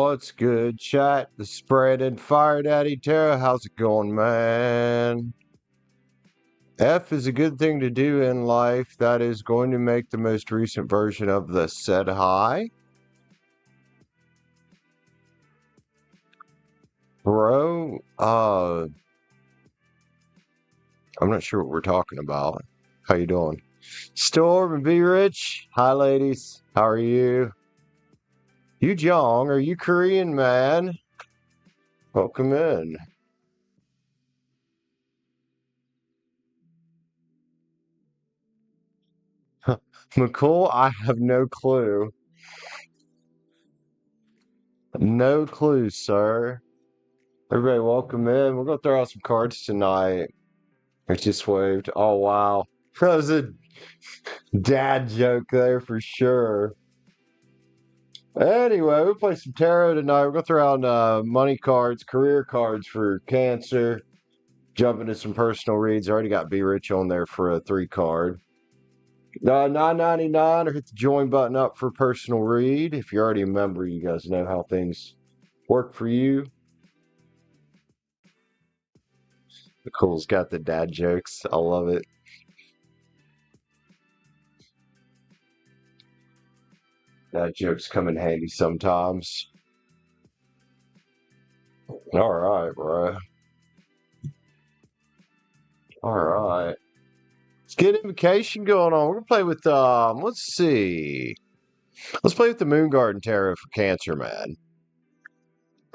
What's good, chat? The Spread and Fire Daddy Terra. How's it going, man? F is a good thing to do in life. That is going to make the most recent version of the said hi. Bro, I'm not sure what we're talking about. How you doing? Storm and Be Rich. Hi, ladies. How are you? You Jong, are you Korean, man? Welcome in. McCool, I have no clue. No clue, sir. Everybody, welcome in. We're gonna throw out some cards tonight. I just waved. Oh wow, that was a dad joke there for sure. Anyway, we'll play some tarot tonight. We're gonna throw out money cards, career cards for Cancer. Jump into some personal reads. I already got Be Rich on there for a 3 card. $9.99 or hit the join button up for personal read. If you're already a member, you guys know how things work for you. Nicole's got the dad jokes. I love it. Dad jokes come in handy sometimes. All right, bro. All right. Let's get invocation going on. We're gonna play with let's see. Let's play with the Moon Garden Tarot for Cancer, man.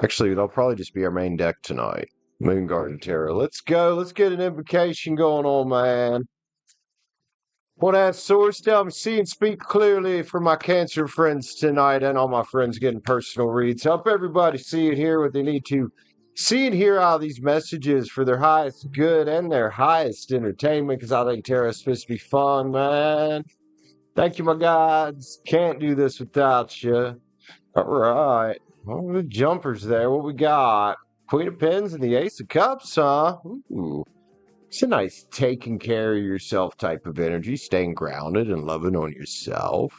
Actually, that'll probably just be our main deck tonight. Moon Garden Tarot. Let's go. Let's get an invocation going on, man. Want to have source down, see and speak clearly for my Cancer friends tonight and all my friends getting personal reads. Help everybody see and hear what they need to see and hear all these messages for their highest good and their highest entertainment, because I think tarot's supposed to be fun, man. Thank you, my gods. Can't do this without you. All right. Well, the jumpers there. What we got? Queen of Pens and the Ace of Cups, huh? Ooh. It's a nice taking care of yourself type of energy, staying grounded and loving on yourself.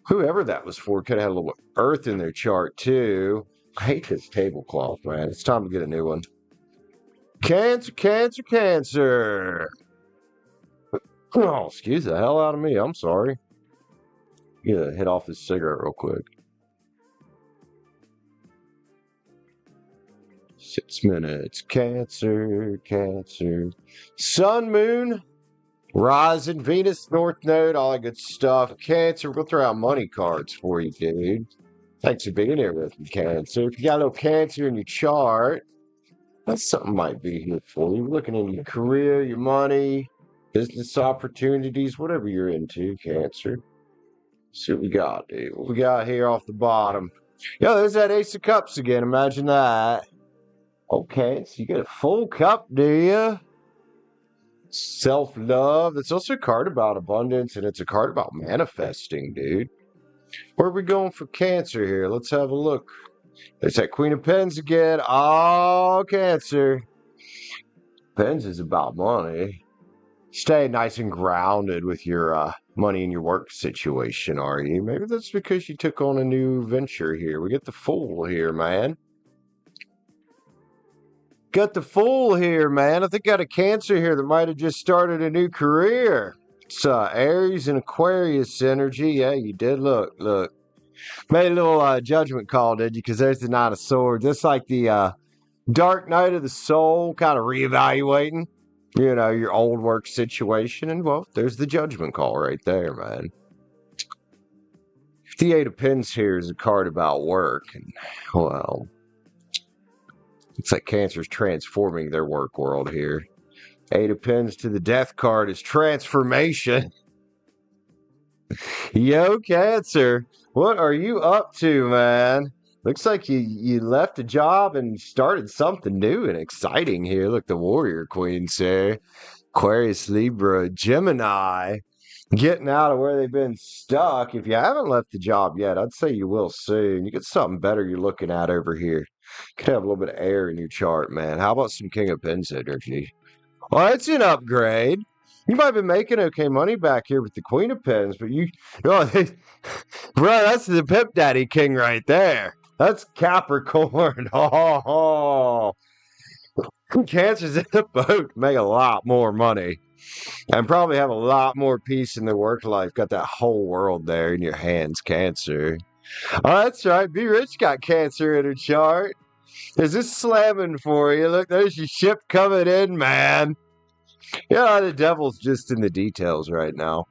Whoever that was for could have had a little earth in their chart, too. I hate this tablecloth, man. It's time to get a new one. Cancer, Cancer, Cancer. Oh, excuse the hell out of me. I'm sorry. Get a hit off this cigarette real quick. 6 minutes. Cancer, Cancer. Sun, Moon, Rising, Venus, North Node, all that good stuff. Cancer, we'll throw out money cards for you, dude. Thanks for being here with me, Cancer. If you got a little Cancer in your chart, that's something might be here for you. We're looking into your career, your money, business opportunities, whatever you're into, Cancer. See what we got, dude. What we got here off the bottom. Yo, there's that Ace of Cups again. Imagine that. Okay, so you get a full cup, do you? Self-love. It's also a card about abundance, and it's a card about manifesting, dude. Where are we going for Cancer here? Let's have a look. There's that Queen of Pens again. Oh, Cancer. Pens is about money. Stay nice and grounded with your money and your work situation, are you? Maybe that's because you took on a new venture here. We get the Fool here, man. Got the Fool here, man. I think got a Cancer here that might have just started a new career. It's Aries and Aquarius energy. Yeah, you did. Look. Made a little judgment call, did you? Because there's the Knight of Swords. Just like the Dark Night of the Soul, kind of reevaluating, you know, your old work situation. And, well, there's the judgment call right there, man. The Eight of Pens here is a card about work. And, well, looks like Cancer's transforming their work world here. Eight of Pens to the Death card is transformation. Yo, Cancer, what are you up to, man? Looks like you left a job and started something new and exciting here. Look, the Warrior Queen, sir. Aquarius, Libra, Gemini. Getting out of where they've been stuck. If you haven't left the job yet, I'd say you will soon. You get something better you're looking at over here. Could have a little bit of air in your chart, man. How about some King of Pens energy? Well, that's an upgrade. You might be making okay money back here with the Queen of Pens, but bro, that's the Pip Daddy King right there. That's Capricorn. Oh, Cancer's in the boat. Make a lot more money. And probably have a lot more peace in their work life. Got that whole world there in your hands, Cancer. Oh, that's right. Be Rich got Cancer in her chart. Is this slamming for you? Look, there's your ship coming in, man. Yeah, the devil's just in the details right now.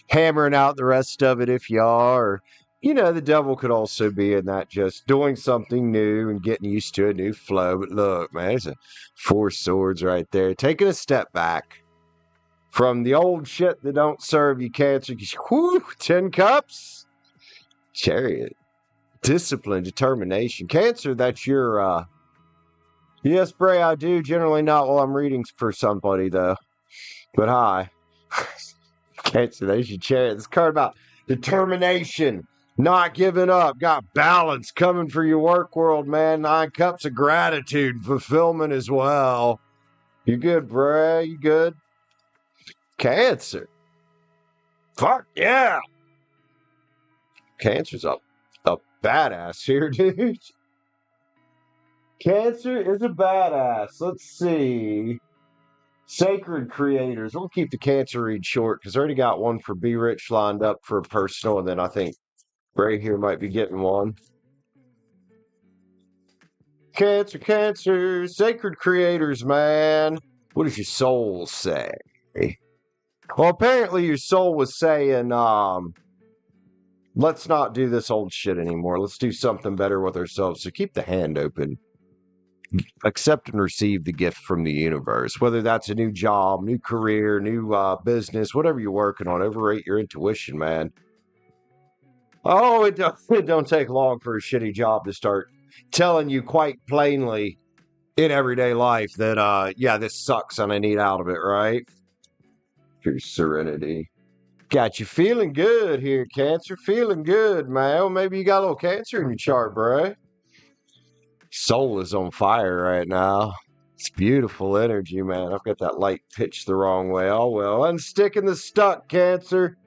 Hammering out the rest of it if you are. The devil could also be in that just doing something new and getting used to a new flow. But look, man, there's a 4 swords right there. Taking a step back from the old shit that don't serve you, Cancer. Whew, 10 cups. Chariot. Discipline, determination. Cancer, that's your, yes, Bray, I do. Generally not while I'm reading for somebody, though. But hi. Cancer, there's your chariot. This card about determination, not giving up, got balance coming for your work world, man. 9 cups of gratitude, fulfillment as well. You good, Bray? You good? Cancer. Fuck yeah. Cancer's a badass here, dude. Cancer is a badass. Let's see. Sacred Creators. We'll keep the Cancer read short because I already got one for Be Rich lined up for a personal, and then I think Ray here might be getting one. Cancer. Sacred Creators, man. What does your soul say? Well, apparently your soul was saying, let's not do this old shit anymore. Let's do something better with ourselves. So keep the hand open. Accept and receive the gift from the universe, whether that's a new job, new career, new business, whatever you're working on. Overrate your intuition, man. Oh, it don't take long for a shitty job to start telling you quite plainly in everyday life that, yeah, this sucks and I need out of it, right? Your serenity. Got you feeling good here, Cancer. Feeling good, man. Well, maybe you got a little Cancer in your chart, bro. Soul is on fire right now. It's beautiful energy, man. I've got that light pitched the wrong way. Oh, well. Unsticking the stuck, Cancer.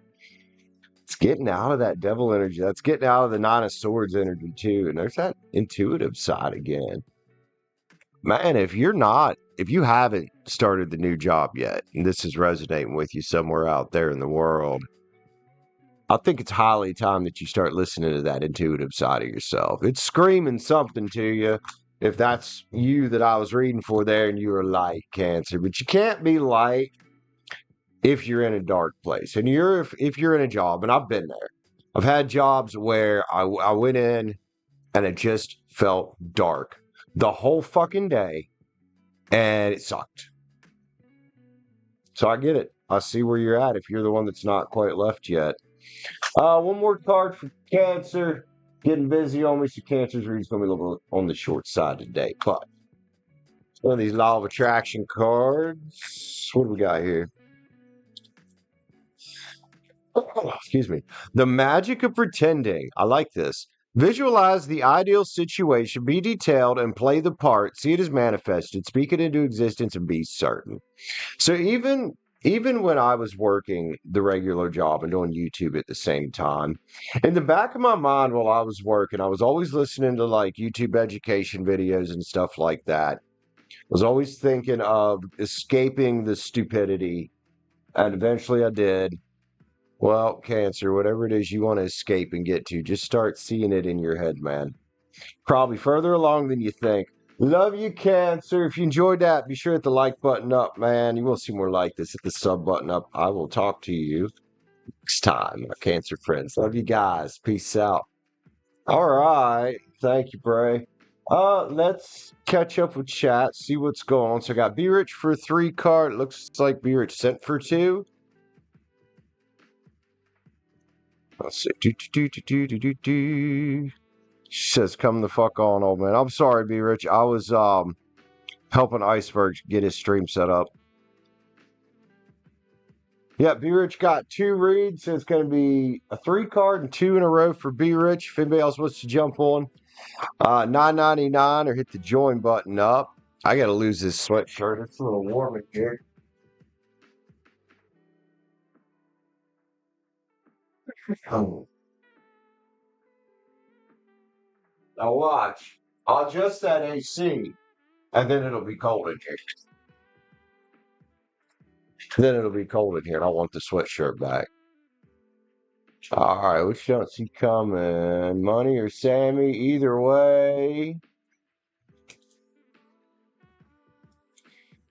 It's getting out of that devil energy. That's getting out of the 9 of Swords energy, too. And there's that intuitive side again. Man, if you haven't started the new job yet, and this is resonating with you somewhere out there in the world, I think it's highly time that you start listening to that intuitive side of yourself. It's screaming something to you. If that's you that I was reading for there and you are light, Cancer, but you can't be light if you're in a dark place. And if you're in a job, and I've been there. I've had jobs where I went in and it just felt dark the whole fucking day and it sucked. So I get it. I see where you're at if you're the one that's not quite left yet. One more card for Cancer. Getting busy on me, so Cancer's read's going to be a little on the short side today. But one of these Law of Attraction cards. What do we got here? Oh, excuse me. The magic of pretending. I like this. Visualize the ideal situation, be detailed, and play the part. See it as manifested, speak it into existence, and be certain. So even when I was working the regular job and doing YouTube at the same time, in the back of my mind while I was working, I was always listening to like YouTube education videos and stuff like that. I was always thinking of escaping the stupidity, and eventually I did. Well, Cancer, whatever it is you want to escape and get to, just start seeing it in your head, man. Probably further along than you think. Love you, Cancer. If you enjoyed that, be sure to hit the like button up, man. You will see more like this. Hit the sub button up. I will talk to you next time, my Cancer friends. Love you guys. Peace out. All right. Thank you, Bray. Let's catch up with chat, see what's going on. So I got Be Rich for 3 card. Looks like Be Rich sent for 2. Let's see. She says, come the fuck on, old man. I'm sorry, B Rich. I was helping Iceberg get his stream set up. Yeah, B Rich got 2 reads. So it's going to be a 3 card and 2 in a row for B Rich. If anybody else wants to jump on, $9.99 or hit the join button up. I got to lose this sweatshirt. It's a little warm in here. Oh. Now watch. I'll adjust that AC, and then it'll be cold in here. Then it'll be cold in here, and I want the sweatshirt back. All right, which don't see coming? Money or Sammy? Either way.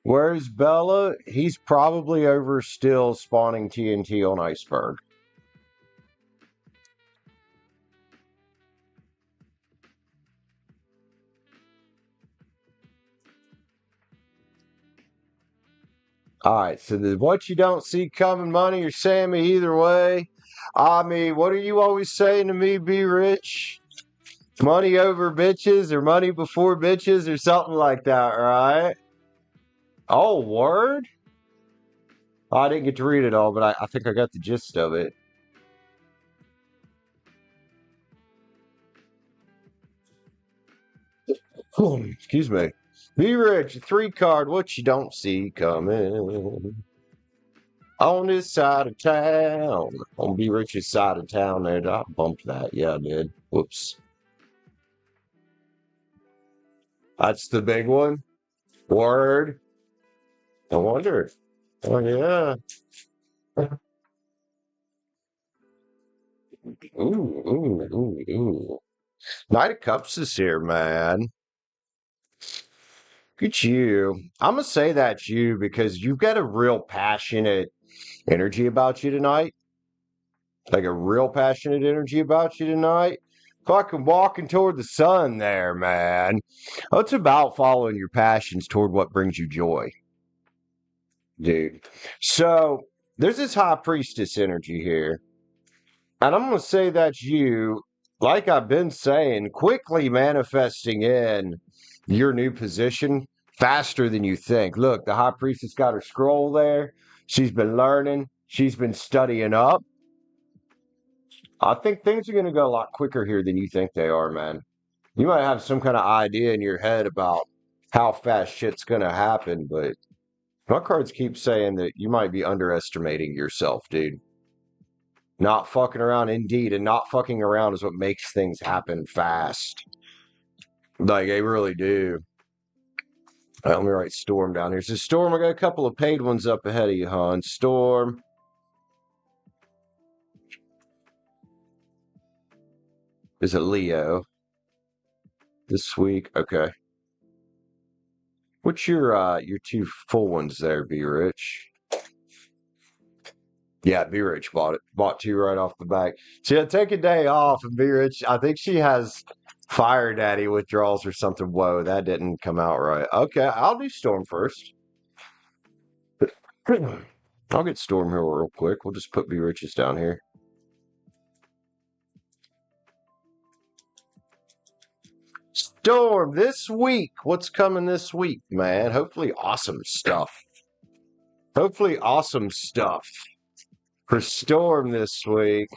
Where's Bella? He's probably over still spawning TNT on Iceberg. All right, so what you don't see coming, money or Sammy, either way. I mean, what are you always saying to me, be rich? Money over bitches or money before bitches or something like that, right? Oh, word? I didn't get to read it all, but I think I got the gist of it. Excuse me. Be rich, a 3 card, what you don't see coming. On this side of town. On Be Rich's side of town there. Did I bump that? Yeah, I did. Whoops. That's the big one. Word. I wonder. Oh, yeah. Ooh. Knight of Cups is here, man. Good at you. I'm going to say that's you because you've got a real passionate energy about you tonight. Like a real passionate energy about you tonight. Fucking walking toward the sun there, man. It's about following your passions toward what brings you joy, dude. So there's this high priestess energy here. And I'm going to say that's you, like I've been saying, quickly manifesting in your new position faster than you think. Look, the high priestess got her scroll there. She's been learning. She's been studying up. I think things are going to go a lot quicker here than you think they are, man. You might have some kind of idea in your head about how fast shit's going to happen, but my cards keep saying that you might be underestimating yourself, dude. Not fucking around, indeed, and not fucking around is what makes things happen fast. Like, they really do. All right, let me write Storm down here. So, Storm, I got a couple of paid ones up ahead of you, hon. Storm. Is it Leo? This week? Okay. What's your 2 full ones there, Be Rich? Yeah, Be Rich bought it. Bought 2 right off the back. She had to take a day off, and Be Rich, I think she has Fire Daddy withdrawals or something. Whoa, that didn't come out right. Okay, I'll do Storm first. I'll get Storm here real quick. We'll just put Be Riches down here. Storm this week. What's coming this week, man? Hopefully awesome stuff. Hopefully awesome stuff for Storm this week.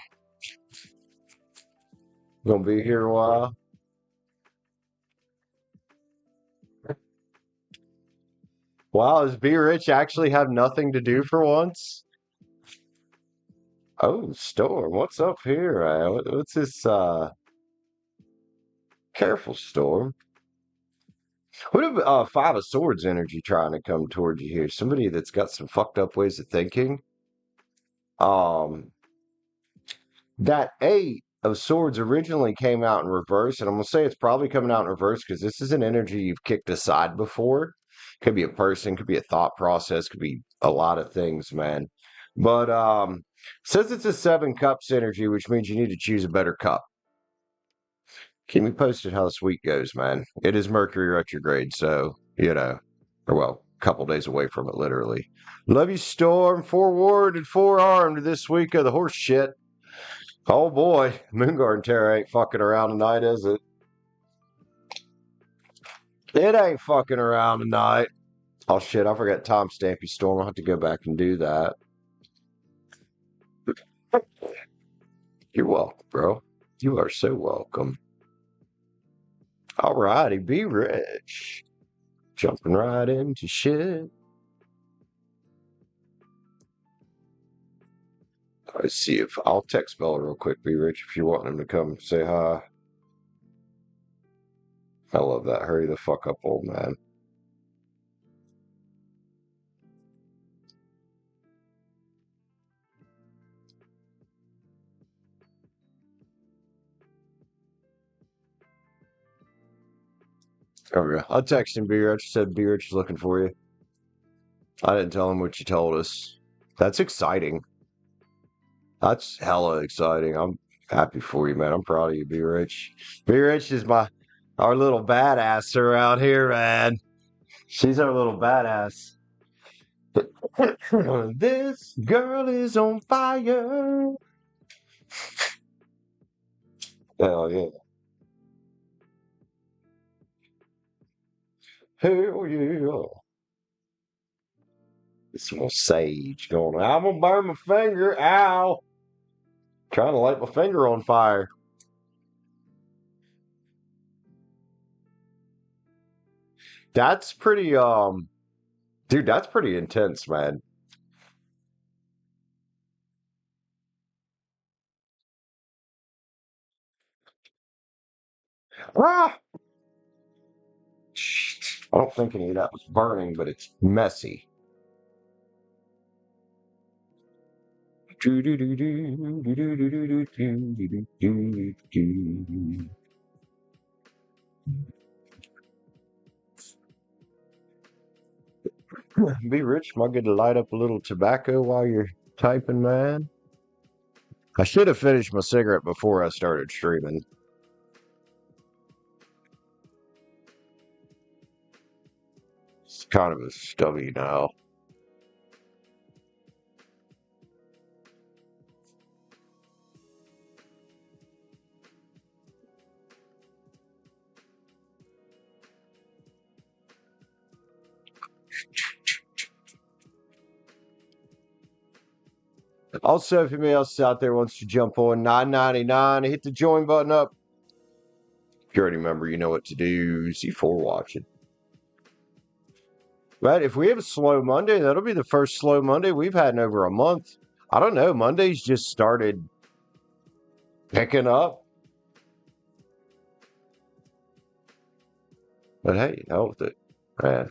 Gonna be here a while. Wow, does Be Rich actually have nothing to do for once? Oh, Storm, what's up here, man? What's this, careful, Storm. What if 5 of Swords energy trying to come towards you here? Somebody that's got some fucked up ways of thinking. That 8 of Swords originally came out in reverse, and I'm going to say it's probably coming out in reverse because this is an energy you've kicked aside before. Could be a person, could be a thought process, could be a lot of things, man. But says it's a 7 cups energy, which means you need to choose a better cup. Keep me posted how this week goes, man. It is Mercury retrograde, so, or well, a couple days away from it, literally. Love you, Storm. Forward and forearmed this week of the horse shit. Oh boy, Moonguard Terror ain't fucking around tonight, is it? It ain't fucking around tonight. Oh shit, I forgot timestamp you, Storm. I'll have to go back and do that. You're welcome, bro. You are so welcome. Alrighty, Be Rich. Jumping right into shit. Let's see if I'll text Bella real quick, Be Rich, if you want him to come say hi. I love that. Hurry the fuck up, old man. There we go. I texted him, B-Rich. Said B-Rich is looking for you. I didn't tell him what you told us. That's exciting. That's hella exciting. I'm happy for you, man. I'm proud of you, B-Rich. B-Rich is our little badass around here, man. She's our little badass. This girl is on fire. Hell yeah. Hell yeah. It's some sage going on. I'm gonna burn my finger. Ow. Trying to light my finger on fire. That's pretty dude, that's pretty intense, man. Ah! I don't think any of that was burning, but it's messy. Be rich. Am I good to light up a little tobacco while you're typing, man? I should have finished my cigarette before I started streaming. It's kind of a stubby now. Also, if anybody else out there wants to jump on $9.99, hit the join button up. If you already remember, you know what to do. C4 watching. Right, if we have a slow Monday, that'll be the first slow Monday we've had in over a month. I don't know. Mondays just started picking up. But hey, hell with it. Man.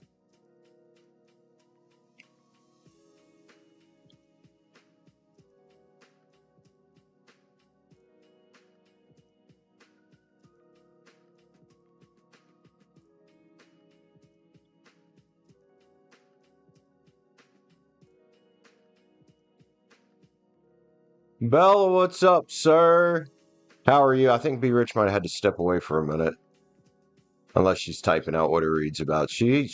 Bella, what's up, sir? How are you? I think B Rich might have had to step away for a minute. Unless she's typing out what it reads about. B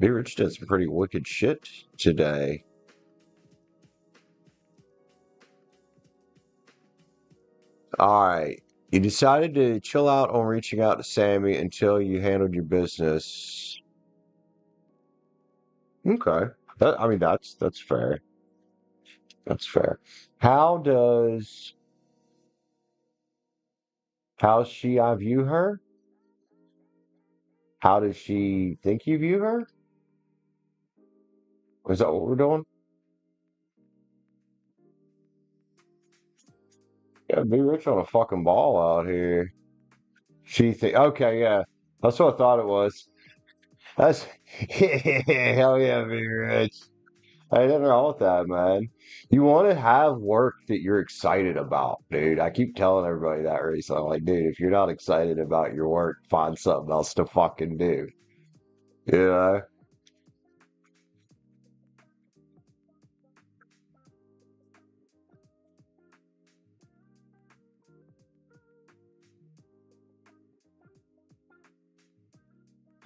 Rich did some pretty wicked shit today. Alright. You decided to chill out on reaching out to Sammy until you handled your business. Okay. I mean, that's fair. That's fair. How she I view her? How does she think you view her? Is that what we're doing? Yeah, be rich on a fucking ball out here. She think okay, yeah. That's what I thought it was. That's hell yeah, be rich. I ain't nothing wrong with that, man. You want to have work that you're excited about, dude. I keep telling everybody that recently. I'm like, dude, if you're not excited about your work, find something else to fucking do. You know?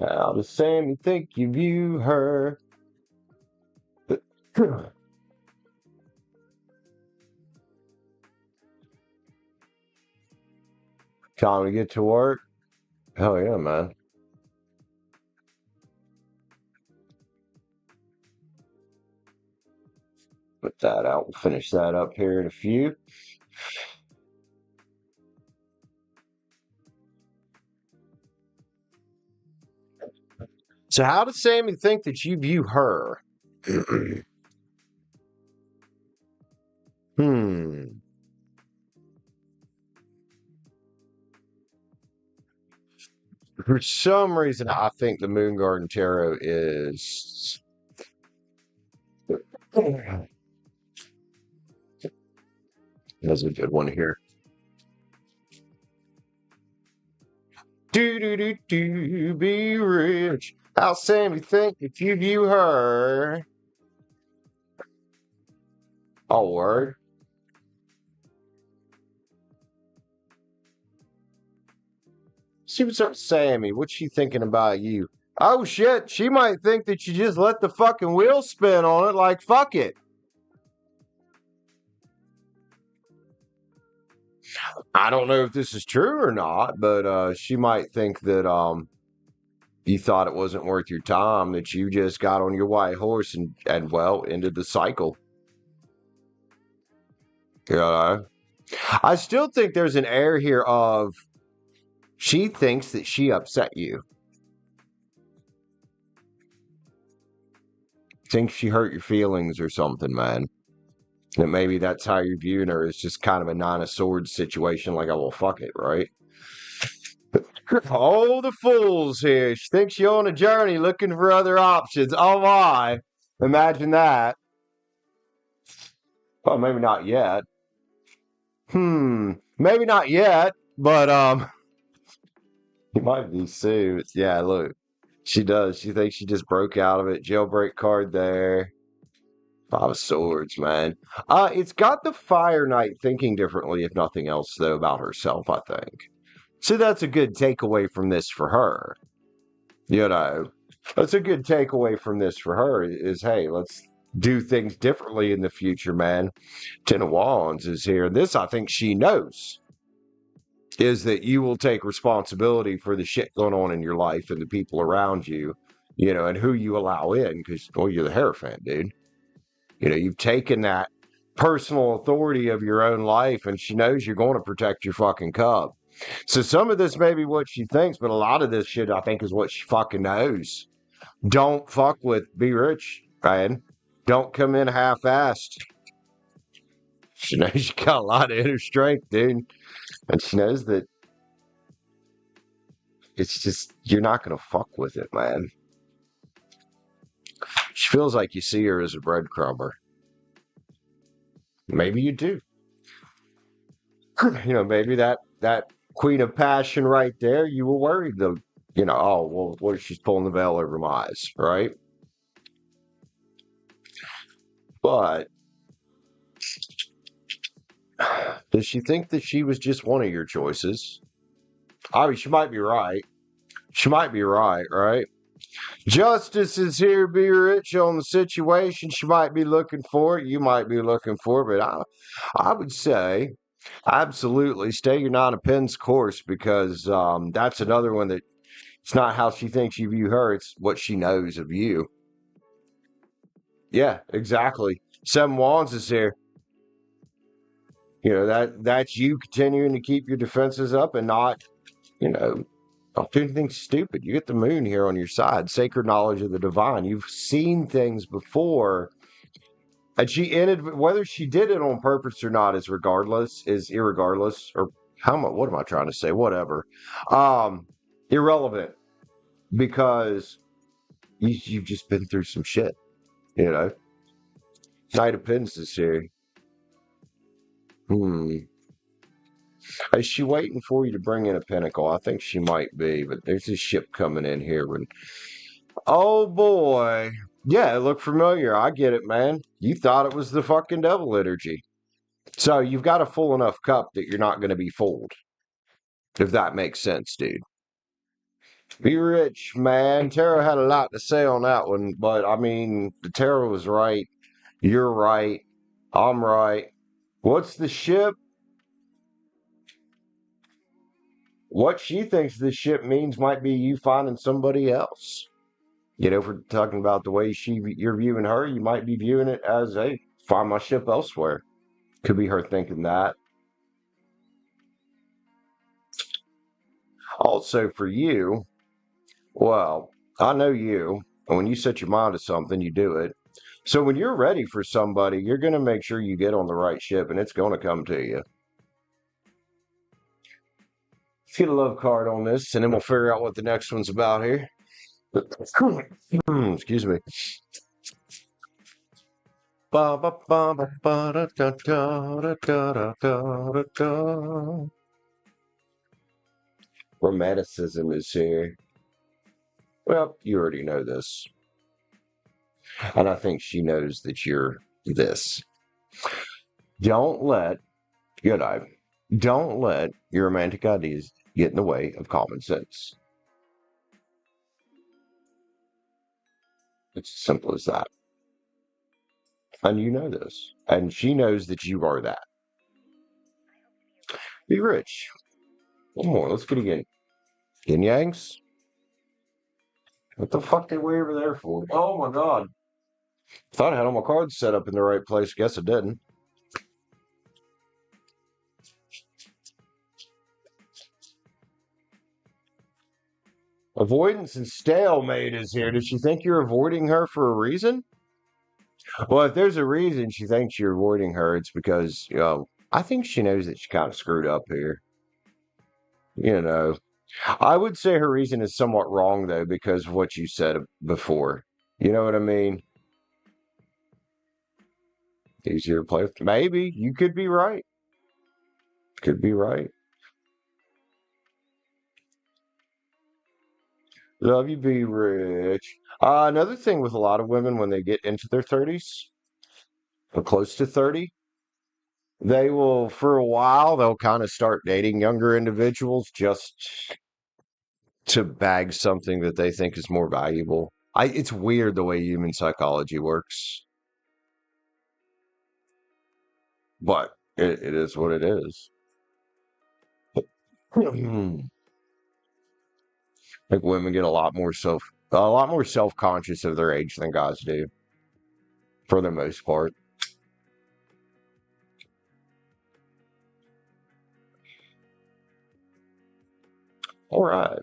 How does Sammy think you view her? Time to get to work? Hell yeah, man. Put that out. We'll finish that up here in a few. So, how does Sammy think that you view her? Hmm. For some reason, I think the Moon Garden Tarot is. That's a good one here. Do, be rich. How Sammy think if you view her. Oh, word. See what's up, Sammy. What's she thinking about you? Oh, shit. She might think that you just let the fucking wheel spin on it like fuck it. I don't know if this is true or not, but she might think that you thought it wasn't worth your time, that you just got on your white horse and well, ended the cycle. You know? I still think there's an air here of she thinks that she upset you. Thinks she hurt your feelings or something, man. And maybe that's how you're viewing her. It's just kind of a nine of swords situation, like, oh, well, fuck it, right? Oh, the fool's here. She thinks you're on a journey looking for other options. Oh, my. Imagine that. Well, maybe not yet. Maybe not yet, but it might be soon. Yeah, look. She does. She thinks she just broke out of it. Jailbreak card there. Five of Swords, man. It's got the Fire Knight thinking differently, if nothing else, though, about herself, I think. So that's a good takeaway from this for her. You know, that's a good takeaway from this for her is, hey, let's do things differently in the future, man. Ten of Wands is here. And this, I think she knows, is that you will take responsibility for the shit going on in your life and the people around you, you know, and who you allow in, because, well, you're the Hierophant, dude. You know, you've taken that personal authority of your own life, and she knows you're going to protect your fucking cub. So some of this may be what she thinks, but a lot of this shit, I think, is what she fucking knows. Don't fuck with Be Rich, man. Don't come in half-assed. She knows you got a lot of inner strength, dude. And she knows that it's just, you're not going to fuck with it, man. She feels like you see her as a breadcrumber. Maybe you do. You know, maybe that Queen of Passion right there, you were worried that, you know, oh, well, what if she's pulling the veil over my eyes, right? But does she think that she was just one of your choices? I mean, she might be right. She might be right, right? Justice is here, Be Rich, on the situation. She might be looking for it. You might be looking for it. But I would say, absolutely, stay your Nine of Pens course, because that's another one that it's not how she thinks you view her. It's what she knows of you. Yeah, exactly. Seven Wands is here. You know, that's you continuing to keep your defenses up and not, you know, don't do anything stupid. You get the Moon here on your side. Sacred knowledge of the divine. You've seen things before. And she ended, whether she did it on purpose or not is irregardless. Or what am I trying to say? Whatever. Irrelevant. Because you've just been through some shit. You know? Knight of Pens is here. Is she waiting for you to bring in a Pentacle? I think she might be, but there's this ship coming in here. Oh boy. Yeah, it looked familiar. I get it, man. You thought it was the fucking devil energy. So you've got a full enough cup that you're not going to be fooled. If that makes sense, dude. Be Rich, man. Tarot had a lot to say on that one, but I mean, the tarot was right. You're right. I'm right. What's the ship? What she thinks this ship means might be you finding somebody else. You know, if we're talking about the way you're viewing her, you might be viewing it as, hey, find my ship elsewhere. Could be her thinking that. Also for you, well, I know you, and when you set your mind to something, you do it. So when you're ready for somebody, you're going to make sure you get on the right ship, and it's going to come to you. Let's get a love card on this, and then we'll figure out what the next one's about here. Excuse me. Ba ba ba ba ba da da da da da da da da. Romanticism is here. Well, you already know this, and I think she knows that you're this. Don't let good eye. Don't let your romantic ideas get in the way of common sense. It's as simple as that. And you know this. And she knows that you are that. Be rich. One more. Let's get again. Yin Yangs? What the fuck they way over there for? Oh my god. Thought I had all my cards set up in the right place. Guess I didn't. Avoidance and stalemate is here. Does she think you're avoiding her for a reason? Well, if there's a reason she thinks you're avoiding her, it's because, I think she knows that she kind of screwed up here. You know, I would say her reason is somewhat wrong, though, because of what you said before. You know what I mean? Easier to play with. Maybe. You could be right. Could be right. Love you, be rich. Another thing with a lot of women when they get into their 30s or close to 30, they will, for a while, they'll kind of start dating younger individuals just to bag something that they think is more valuable. It's weird the way human psychology works, but it is what it is. I think women get a lot more self-conscious of their age than guys do, for the most part. All right.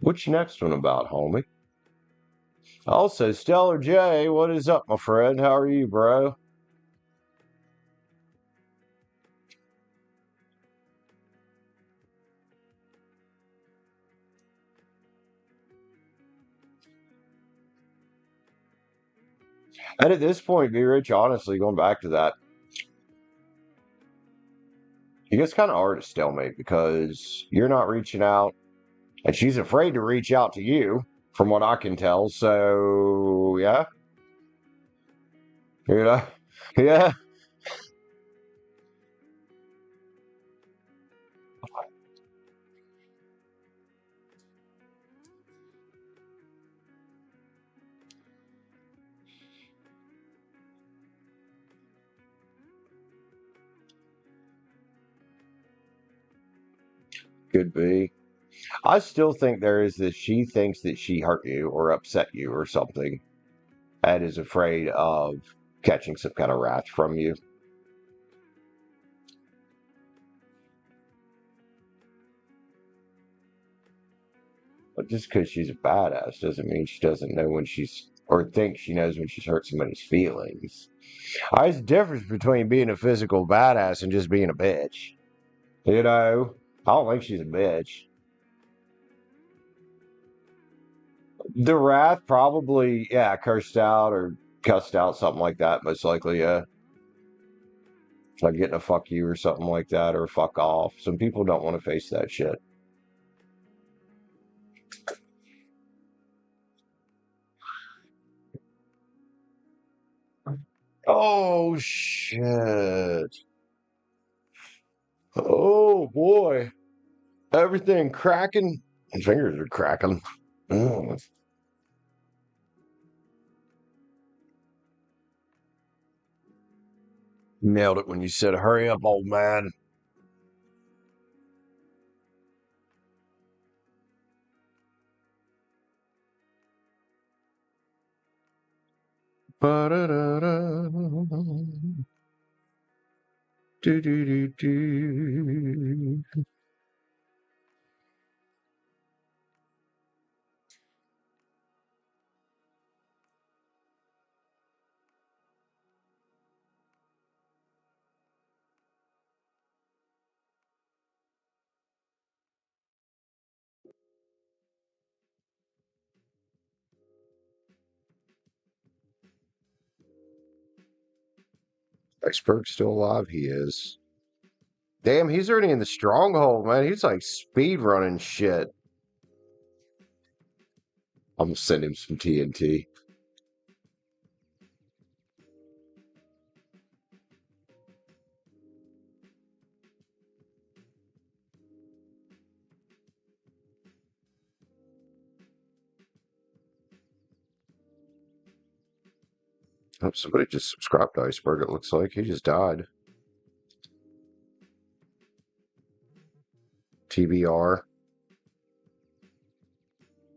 What's your next one about, homie? Also, Stellar J, what is up, my friend? How are you, bro? And at this point, be rich, honestly, going back to that, you guys kind of are at a stalemate because you're not reaching out, and she's afraid to reach out to you, from what I can tell. So, yeah, you know, yeah, could be. I still think there is this. She thinks that she hurt you or upset you or something, and is afraid of catching some kind of wrath from you. But just because she's a badass doesn't mean she doesn't know when she's or thinks she knows when she's hurt somebody's feelings. There's a difference between being a physical badass and just being a bitch. You know, I don't think she's a bitch. The wrath probably, yeah, cursed out or cussed out, something like that, most likely, yeah. Like getting a fuck you or something like that, or fuck off. Some people don't want to face that shit. Oh, shit. Oh, boy. Everything cracking. My fingers are cracking. Mm. Nailed it when you said, hurry up, old man. Ba-da-da-da. Do-do-do-do. Iceberg's still alive. He is. Damn, he's already in the stronghold, man. He's like speed running shit. I'm gonna send him some TNT. Oh, somebody just subscribed to Iceberg, it looks like. He just died. TBR.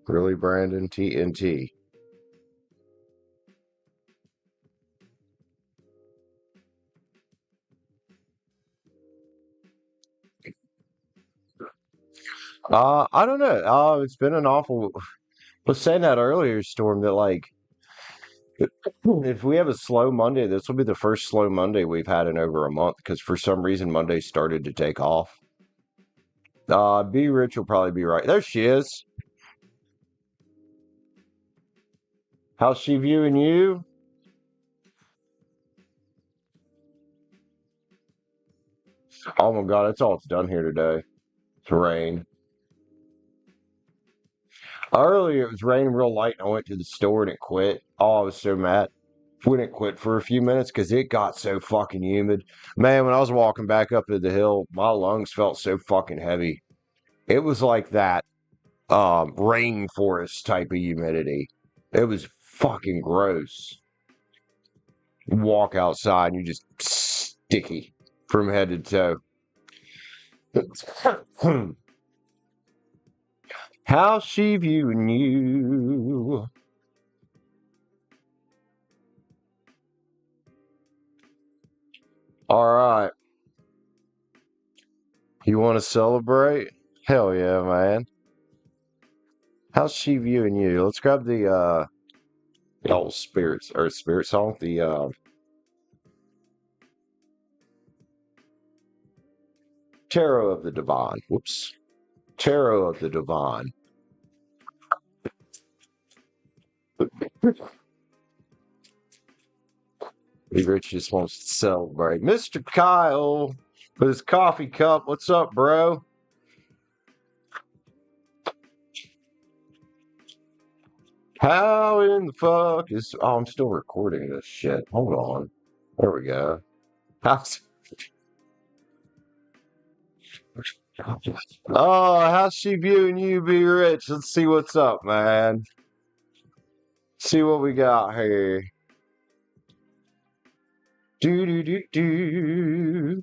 Really, Brandon? TNT. I don't know. It's been an awful. I was saying that earlier, Storm, that like if we have a slow Monday, this will be the first slow Monday we've had in over a month because for some reason Monday started to take off. B Rich will probably be right. There she is. How's she viewing you? Oh my god, that's all it's done here today. It's rain. Earlier it was raining real light and I went to the store and it quit. Oh, I was so mad when it quit for a few minutes because it got so fucking humid. Man, when I was walking back up to the hill, my lungs felt so fucking heavy. It was like that rainforest type of humidity. It was fucking gross. You walk outside and you're just sticky from head to toe. How's she viewing you? All right. You want to celebrate? Hell yeah, man. How's she viewing you? Let's grab the old spirits or spirit song. The Tarot of the Divine. Whoops. Tarot of the Divine. Rich just wants to celebrate. Mr. Kyle with his coffee cup. What's up, bro? How in the fuck is... Oh, I'm still recording this shit. Hold on. There we go. How's... Oh, how's she viewing you, B Rich? Let's see what's up, man. See what we got here. Do do do do.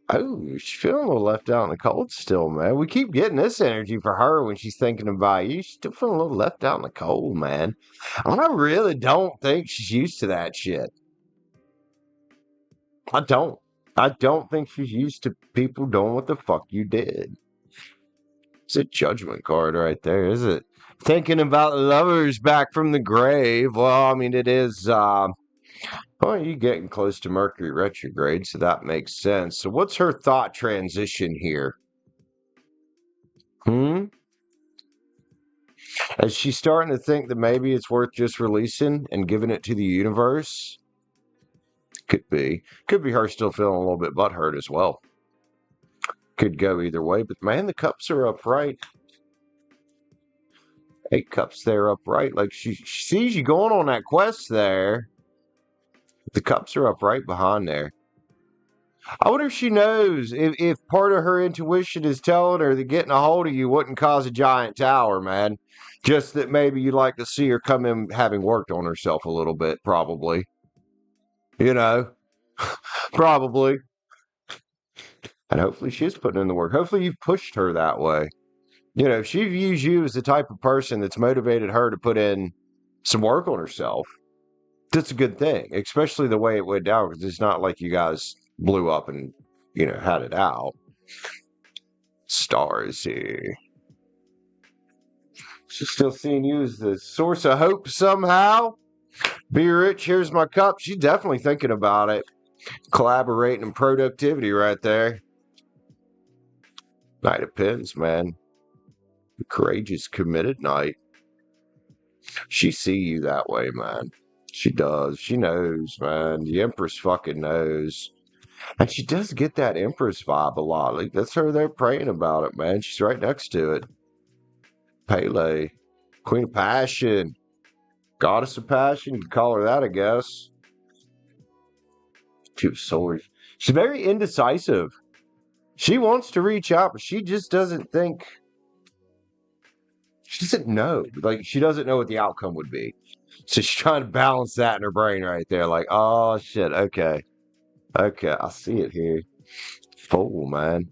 Oh, she's feeling a little left out in the cold still, man. We keep getting this energy for her when she's thinking about you. She's still feeling a little left out in the cold, man. I really don't think she's used to that shit. I don't. I don't think she's used to people doing what the fuck you did. It's a judgment card right there, is it? Thinking about lovers back from the grave. Well, I mean, it is, well, you're getting close to Mercury retrograde, so that makes sense. So what's her thought transition here? Is she starting to think that maybe it's worth just releasing and giving it to the universe? Could be. Could be her still feeling a little bit butthurt as well. Could go either way, but man, the cups are upright. 8 cups there upright. Like she sees you going on that quest there. The cups are up right behind there. I wonder if she knows if part of her intuition is telling her that getting a hold of you wouldn't cause a giant tower, man. Just that maybe you'd like to see her come in having worked on herself a little bit, probably. You know, probably. And hopefully she is putting in the work. Hopefully you've pushed her that way. You know, if she views you as the type of person that's motivated her to put in some work on herself, that's a good thing, especially the way it went down, because it's not like you guys blew up and, you know, had it out. Stars here. She's still seeing you as the source of hope somehow. Be rich, here's my cup. She's definitely thinking about it. Collaborating and productivity right there. Knight of Pens, man. The courageous, committed knight. She see you that way, man. She does. She knows, man. The Empress fucking knows. And she does get that Empress vibe a lot. Like, that's her there praying about it, man. She's right next to it. Pele. Queen of Passion. Goddess of Passion. You can call her that, I guess. Two of Swords. She's very indecisive. She wants to reach out, but she just doesn't think. She doesn't know. Like, she doesn't know what the outcome would be. So she's trying to balance that in her brain right there. Like, oh, shit. Okay. Okay. I see it here. Fool, man.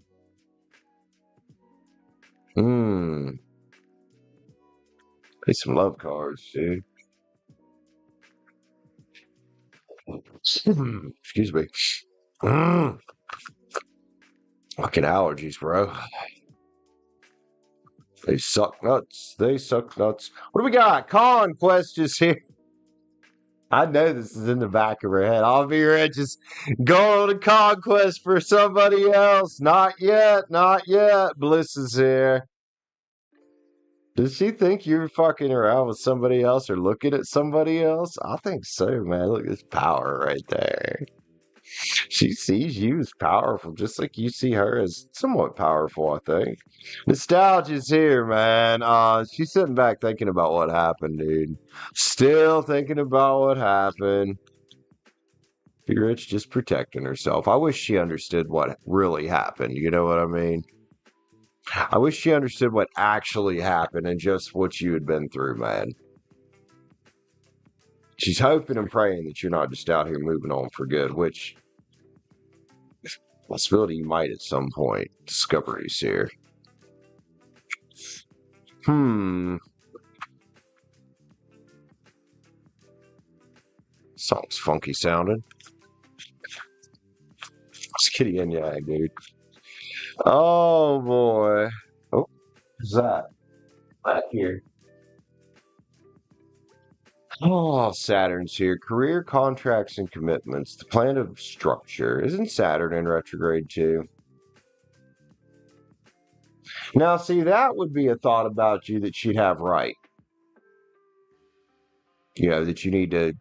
Play some love cards, dude. Excuse me. Fucking allergies, bro. They suck nuts. They suck nuts. What do we got? Conquest is here. I know this is in the back of her head. I'll be right just going to conquest for somebody else. Not yet. Not yet. Bliss is here. Does she think you're fucking around with somebody else or looking at somebody else? I think so, man. Look at this power right there. She sees you as powerful, just like you see her as somewhat powerful, I think. Nostalgia's here, man. She's sitting back thinking about what happened, dude. Still thinking about what happened. Be Rich just protecting herself. I wish she understood what really happened. You know what I mean? I wish she understood what actually happened and just what you had been through, man. She's hoping and praying that you're not just out here moving on for good, which possibility you might at some point. Discoveries here. Song's funky sounding. It's Kitty and yeah, dude. Oh boy. Oh, what's that? Back here. Oh, Saturn's here. Career, contracts, and commitments. The plan of structure. Isn't Saturn in retrograde too? Now, see, that would be a thought about you that she'd have right. You know, that you need to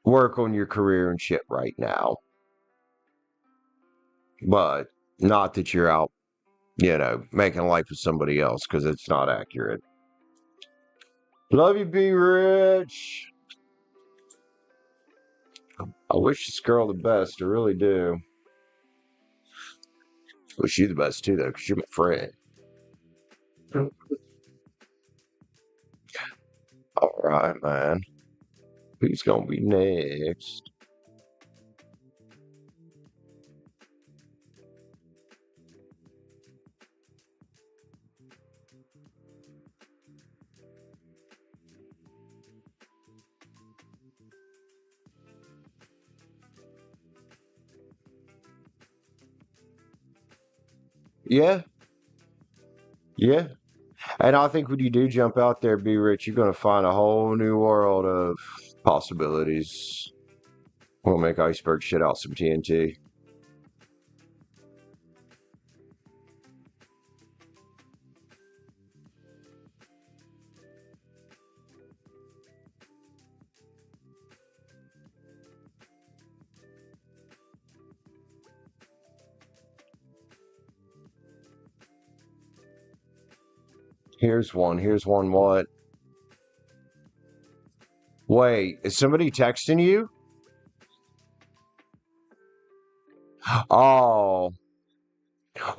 work on your career and shit right now. But not that you're out, you know, making life with somebody else, because it's not accurate. Love you, Be Rich. I wish this girl the best. I really do. Wish you the best too, though, because you're my friend. All right, man. Who's gonna be next? Yeah, yeah. And I think when you do jump out there, Be Rich, you're gonna find a whole new world of possibilities. We'll make Iceberg shit out some TNT. Here's one. Here's one. What? Wait, is somebody texting you? Oh,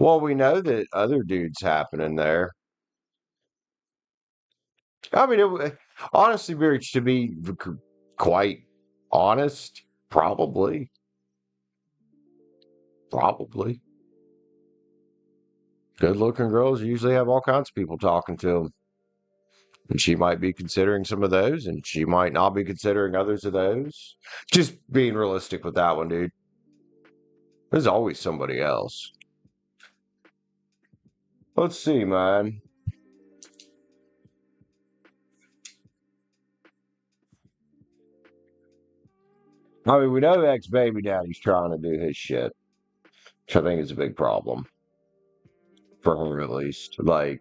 well, we know that other dudes happening there. I mean, honestly, Rich, to be quite honest, probably. Probably. Good looking girls usually have all kinds of people talking to them. And she might be considering some of those, and she might not be considering others of those. Just being realistic with that one, dude. There's always somebody else. Let's see, man. I mean, we know ex-baby daddy's trying to do his shit, which I think is a big problem. For her, at least. Like,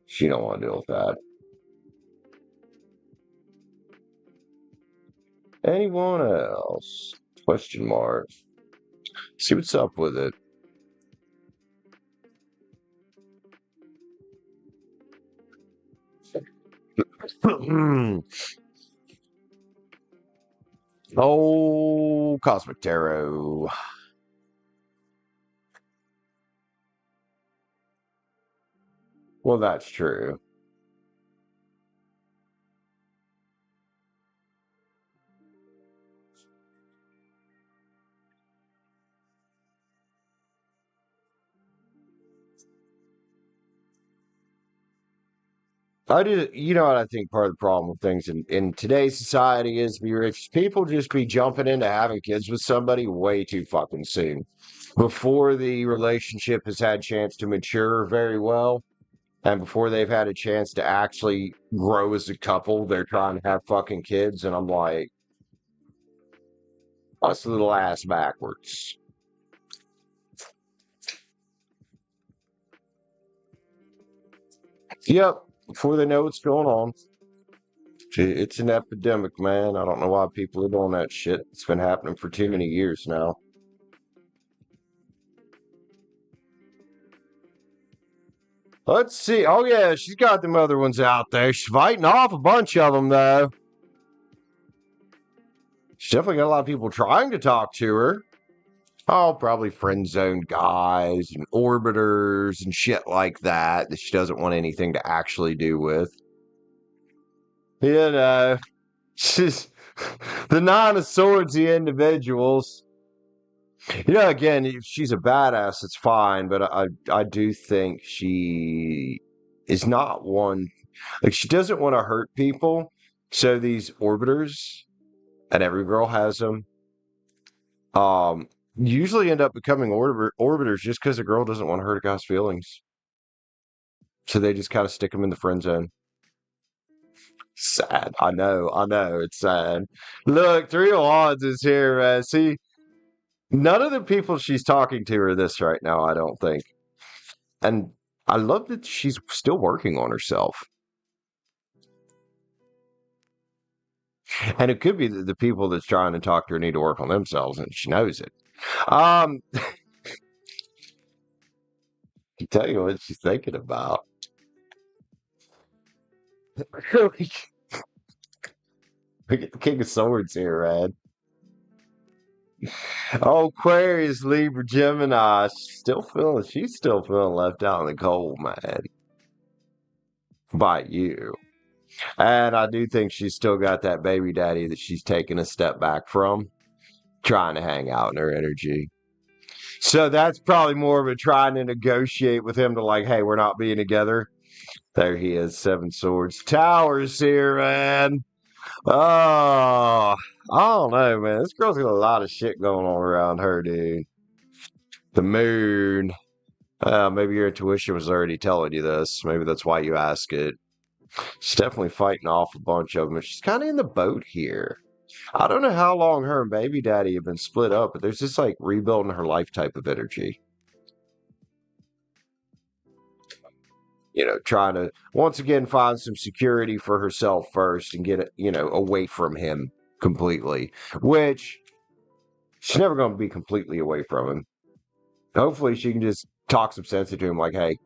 she don't want to deal with that. Anyone else? Question mark. See what's up with it. Oh, Cosmic Tarot. Well, that's true. You know what I think part of the problem with things in today's society is people just be jumping into having kids with somebody way too fucking soon before the relationship has had a chance to mature very well and before they've had a chance to actually grow as a couple. They're trying to have fucking kids, and I'm like, that's a little ass backwards. Yep, before they know what's going on. It's an epidemic, man. I don't know why people are doing that shit. It's been happening for too many years now. Let's see. Oh, yeah, she's got them other ones out there. She's fighting off a bunch of them, though. She's definitely got a lot of people trying to talk to her. Oh, probably friend zoned guys and orbiters and shit like that she doesn't want anything to actually do with. You know, she's the Nine of Swords, the individuals. You know, again, if she's a badass, it's fine, but I do think she is not one, like, she doesn't want to hurt people. So these orbiters, and every girl has them, usually end up becoming orbiters just because a girl doesn't want to hurt a guy's feelings. So they just kind of stick them in the friend zone. Sad. I know, it's sad. Look, 3 of Wands is here, man. See, none of the people she's talking to are this right now, I don't think. And I love that she's still working on herself. And it could be that the people that's trying to talk to her need to work on themselves, and she knows it. I can tell you what she's thinking about. We get the King of Swords here, man. Oh, Aquarius, Libra, Gemini. She's still feeling left out in the cold, man. By you. And I do think she's still got that baby daddy that she's taking a step back from, trying to hang out in her energy. So that's probably more of a trying to negotiate with him to, like, hey, we're not being together. There he is, 7 Swords. Towers here, man. Oh, I don't know, man. This girl's got a lot of shit going on around her, dude. The moon. Maybe your intuition was already telling you this. Maybe that's why you ask it. She's definitely fighting off a bunch of them. She's kind of in the boat here. I don't know how long her and baby daddy have been split up, but there's this, like, rebuilding her life type of energy. You know, trying to, once again, find some security for herself first and get it, away from him completely. Which, she's never going to be completely away from him. Hopefully she can just talk some sense into him, like, hey,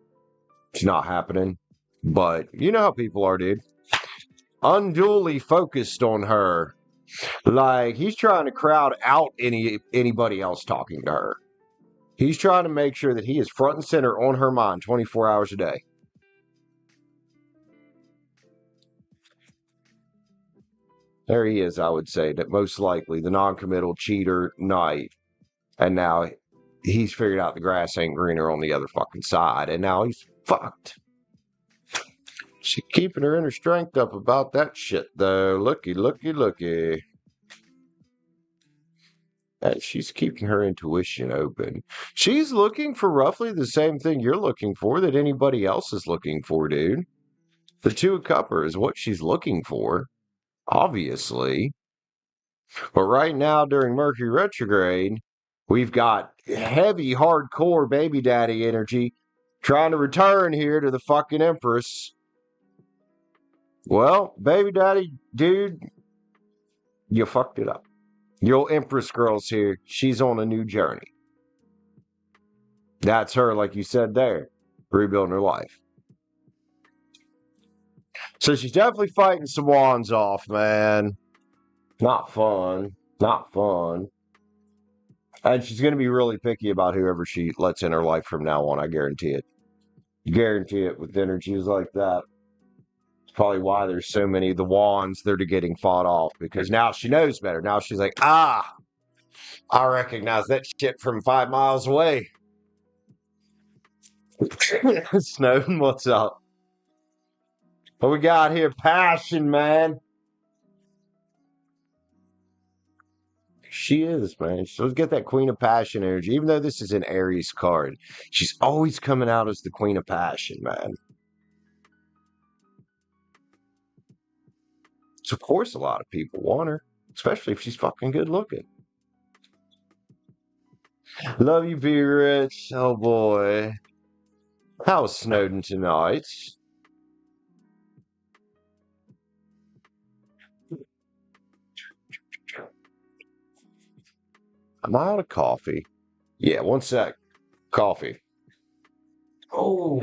it's not happening. But you know how people are, dude. Unduly focused on her. Like, he's trying to crowd out anybody else talking to her. He's trying to make sure that he is front and center on her mind 24 hours a day. There he is, I would say, that most likely the non-committal cheater knight. And now he's figured out the grass ain't greener on the other fucking side. And now he's fucked. She's keeping her inner strength up about that shit, though. Looky. And she's keeping her intuition open. She's looking for roughly the same thing you're looking for that anybody else is looking for, dude. The 2 of Cups is what she's looking for, obviously. But right now, during Mercury retrograde, we've got heavy, hardcore baby daddy energy trying to return here to the fucking Empress. Well, baby daddy, dude, You fucked it up. Your Empress girl's here. She's on a new journey. That's her, like you said there, rebuilding her life. So she's definitely fighting some wands off, man. Not fun. Not fun. And she's going to be really picky about whoever she lets in her life from now on. I guarantee it. Guarantee it with energies like that. It's probably why there's so many of the wands that are getting fought off, because now she knows better. Now she's like, I recognize that shit from 5 miles away. Snowden, what's up? What we got here? Passion, man. She is, man. She'll get that Queen of Passion energy. Even though this is an Aries card, she's always coming out as the Queen of Passion, man. So, of course, a lot of people want her, especially if she's fucking good looking. Love you, B Rich. Oh, boy. How's Snowden tonight? I'm out of coffee. Yeah, one sec. Coffee. Oh.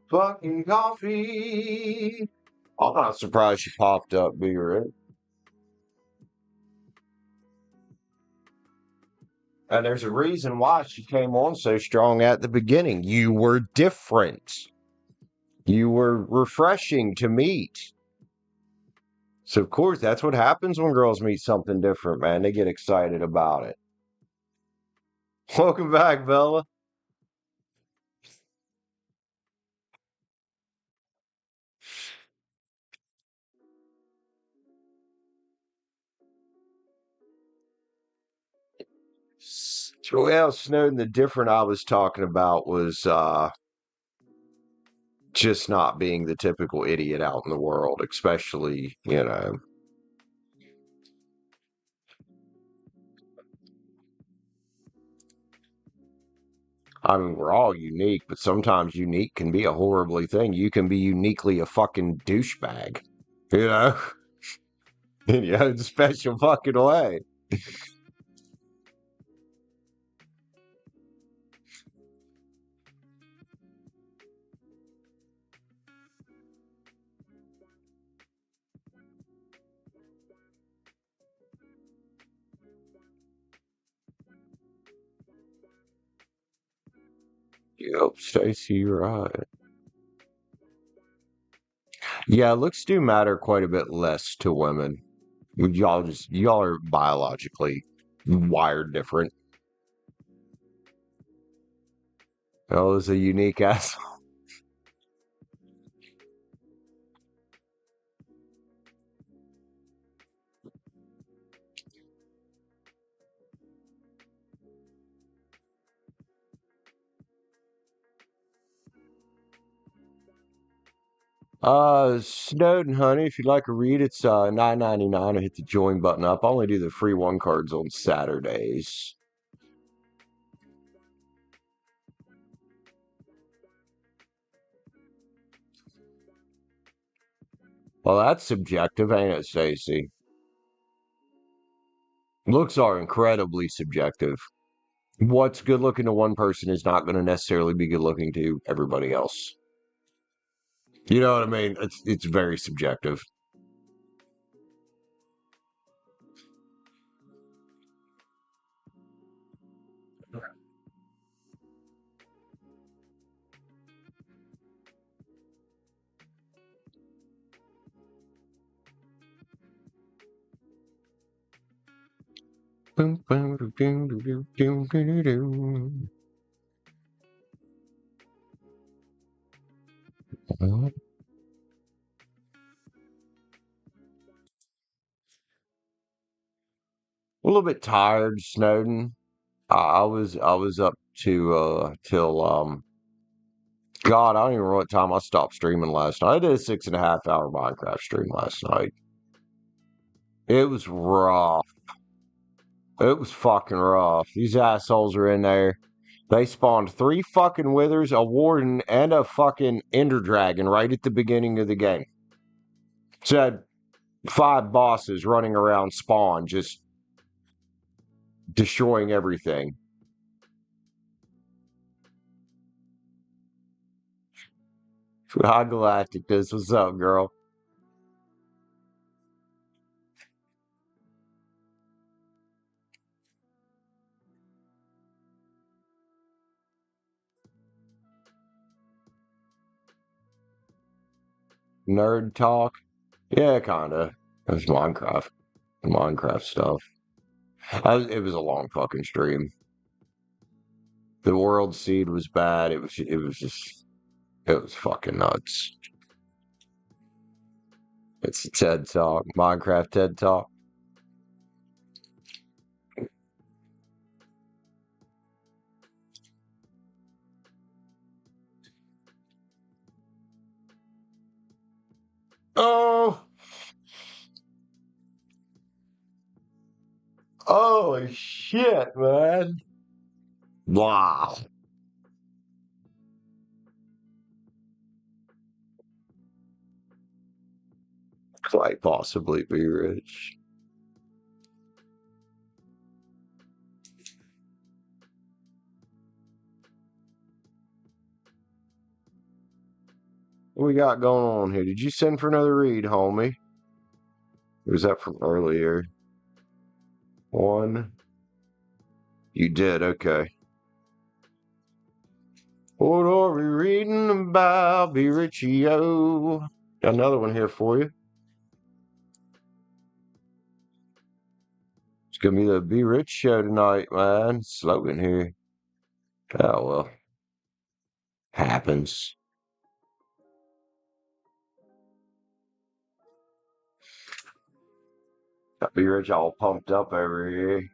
Fucking coffee. I'm not surprised she popped up, B Rich. And there's a reason why she came on so strong at the beginning. You were different. You were refreshing to meet. So, of course, that's what happens when girls meet something different, man. They get excited about it. Welcome back, Bella. Well, Snowden, the different I was talking about was just not being the typical idiot out in the world, especially, I mean, we're all unique, but sometimes unique can be a horribly thing. You can be uniquely a fucking douchebag, you know, in your own special fucking way. Yep, Stacie, you're right. Yeah, looks do matter quite a bit less to women. Y'all are biologically wired different. Y'all is a unique ass. Snowden, honey, if you'd like a read, it's $9.99. I hit the join button up. I only do the free one cards on Saturdays. Well, that's subjective, ain't it, Stacie? Looks are incredibly subjective. What's good looking to one person is not going to necessarily be good looking to everybody else. You know what I mean? It's very subjective. a little bit tired, Snowden. I was up to till God, I don't even remember what time I stopped streaming last night. I did a 6.5 hour Minecraft stream last night. It was rough. It was fucking rough. These assholes are in there. They spawned 3 fucking withers, a warden, and a fucking ender dragon right at the beginning of the game. Said 5 bosses running around spawn, just destroying everything. Hi Galacticus, what's up, girl? Nerd talk? Yeah, kinda. It was Minecraft stuff. It was a long fucking stream. The world seed was bad. It was fucking nuts. It's a TED Talk, Minecraft TED Talk. Oh, holy shit, man! Wow, quite possibly be rich. What we got going on here? Did you send for another read, homie? Or was that from earlier? One. You did, okay. What are we reading about? Be Richio. Got another one here for you. It's gonna be the Be Rich show tonight, man. Slogan here. Oh well. Happens. Got Be Rich all pumped up over here.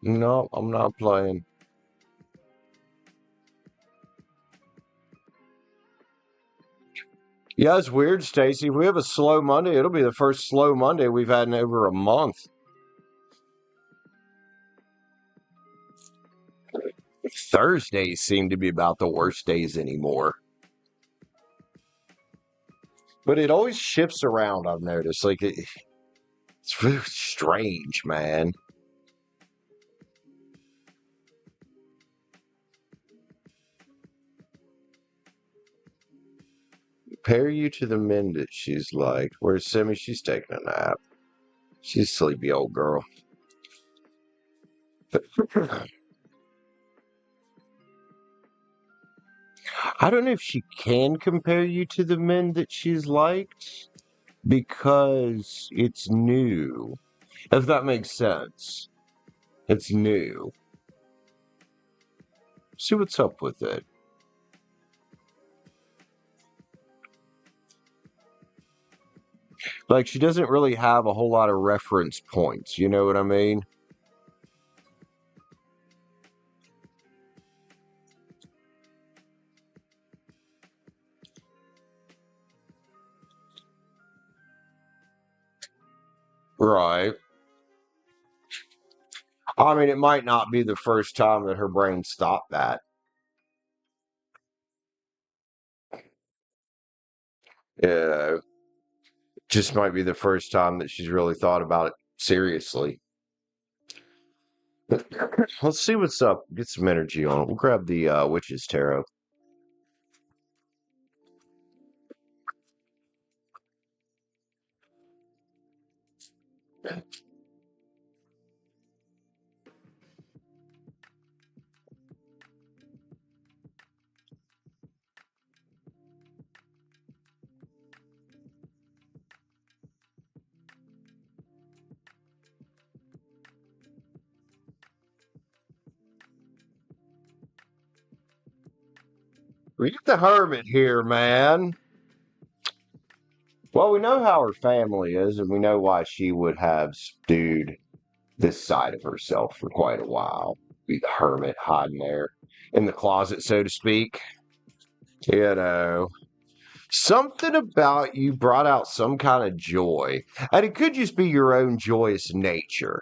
No, I'm not playing. Yeah, it's weird, Stacie. If we have a slow Monday, it'll be the first slow Monday we've had in over a month. Thursdays seem to be about the worst days anymore. But it always shifts around, I've noticed. It's really strange, man. Compare you to the men that she's like. Where's Simi? She's taking a nap. She's a sleepy old girl. I don't know if she can compare you to the men that she's liked because it's new. If that makes sense. It's new. See what's up with it. Like, she doesn't really have a whole lot of reference points. You know what I mean? Right. I mean, it might not be the first time that her brain stopped that. Yeah. Just might be the first time that she's really thought about it seriously. Let's see what's up. Get some energy on it. We'll grab the Witch's Tarot. We get the hermit here, man. Well, we know how her family is, and we know why she would have subdued this side of herself for quite a while. Be the hermit hiding there in the closet, so to speak. You know, something about you brought out some kind of joy. And it could just be your own joyous nature.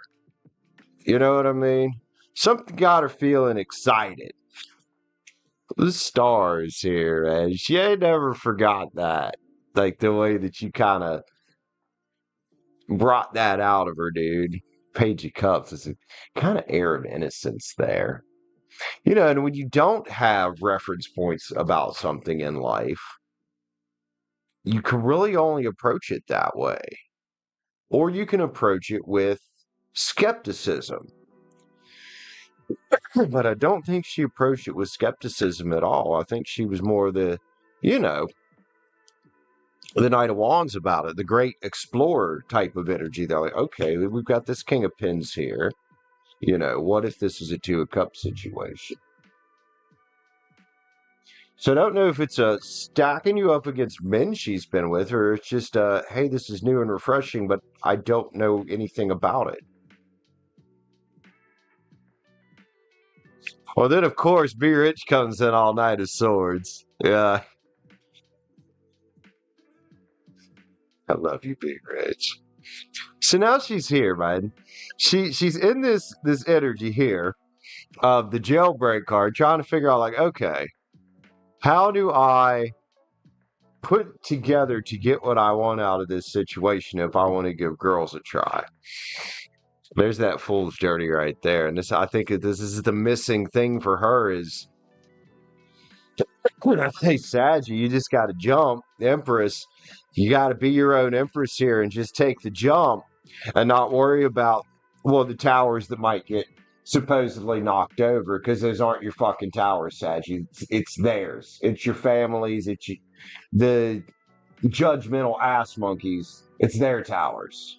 You know what I mean? Something got her feeling excited. The stars here, and she ain't never forgot that. Like the way that you kind of brought that out of her, dude. Page of Cups is a kind of air of innocence there. You know, and when you don't have reference points about something in life, you can really only approach it that way. Or you can approach it with skepticism. But I don't think she approached it with skepticism at all. I think she was more the, you know, the Knight of Wands about it, the great explorer type of energy. They're like, okay, we've got this King of Pins here. You know, what if this is a Two of Cups situation? So I don't know if it's stacking you up against men she's been with, or it's just, hey, this is new and refreshing, but I don't know anything about it. Well, then, of course, Be Rich comes in all Knight of Swords. Yeah. I love you, Be Rich. So now she's here, man. She's in this energy here of the jailbreak card, trying to figure out, like, okay, how do I put together to get what I want out of this situation if I want to give girls a try? There's that fool's journey right there. And this, I think this is the missing thing for her is, when I say Saggy, you just got to jump. Empress, you got to be your own Empress here and just take the jump and not worry about, well, the towers that might get supposedly knocked over, because those aren't your fucking towers, Saggy. It's theirs. It's your family's. It's the judgmental ass monkeys. It's their towers.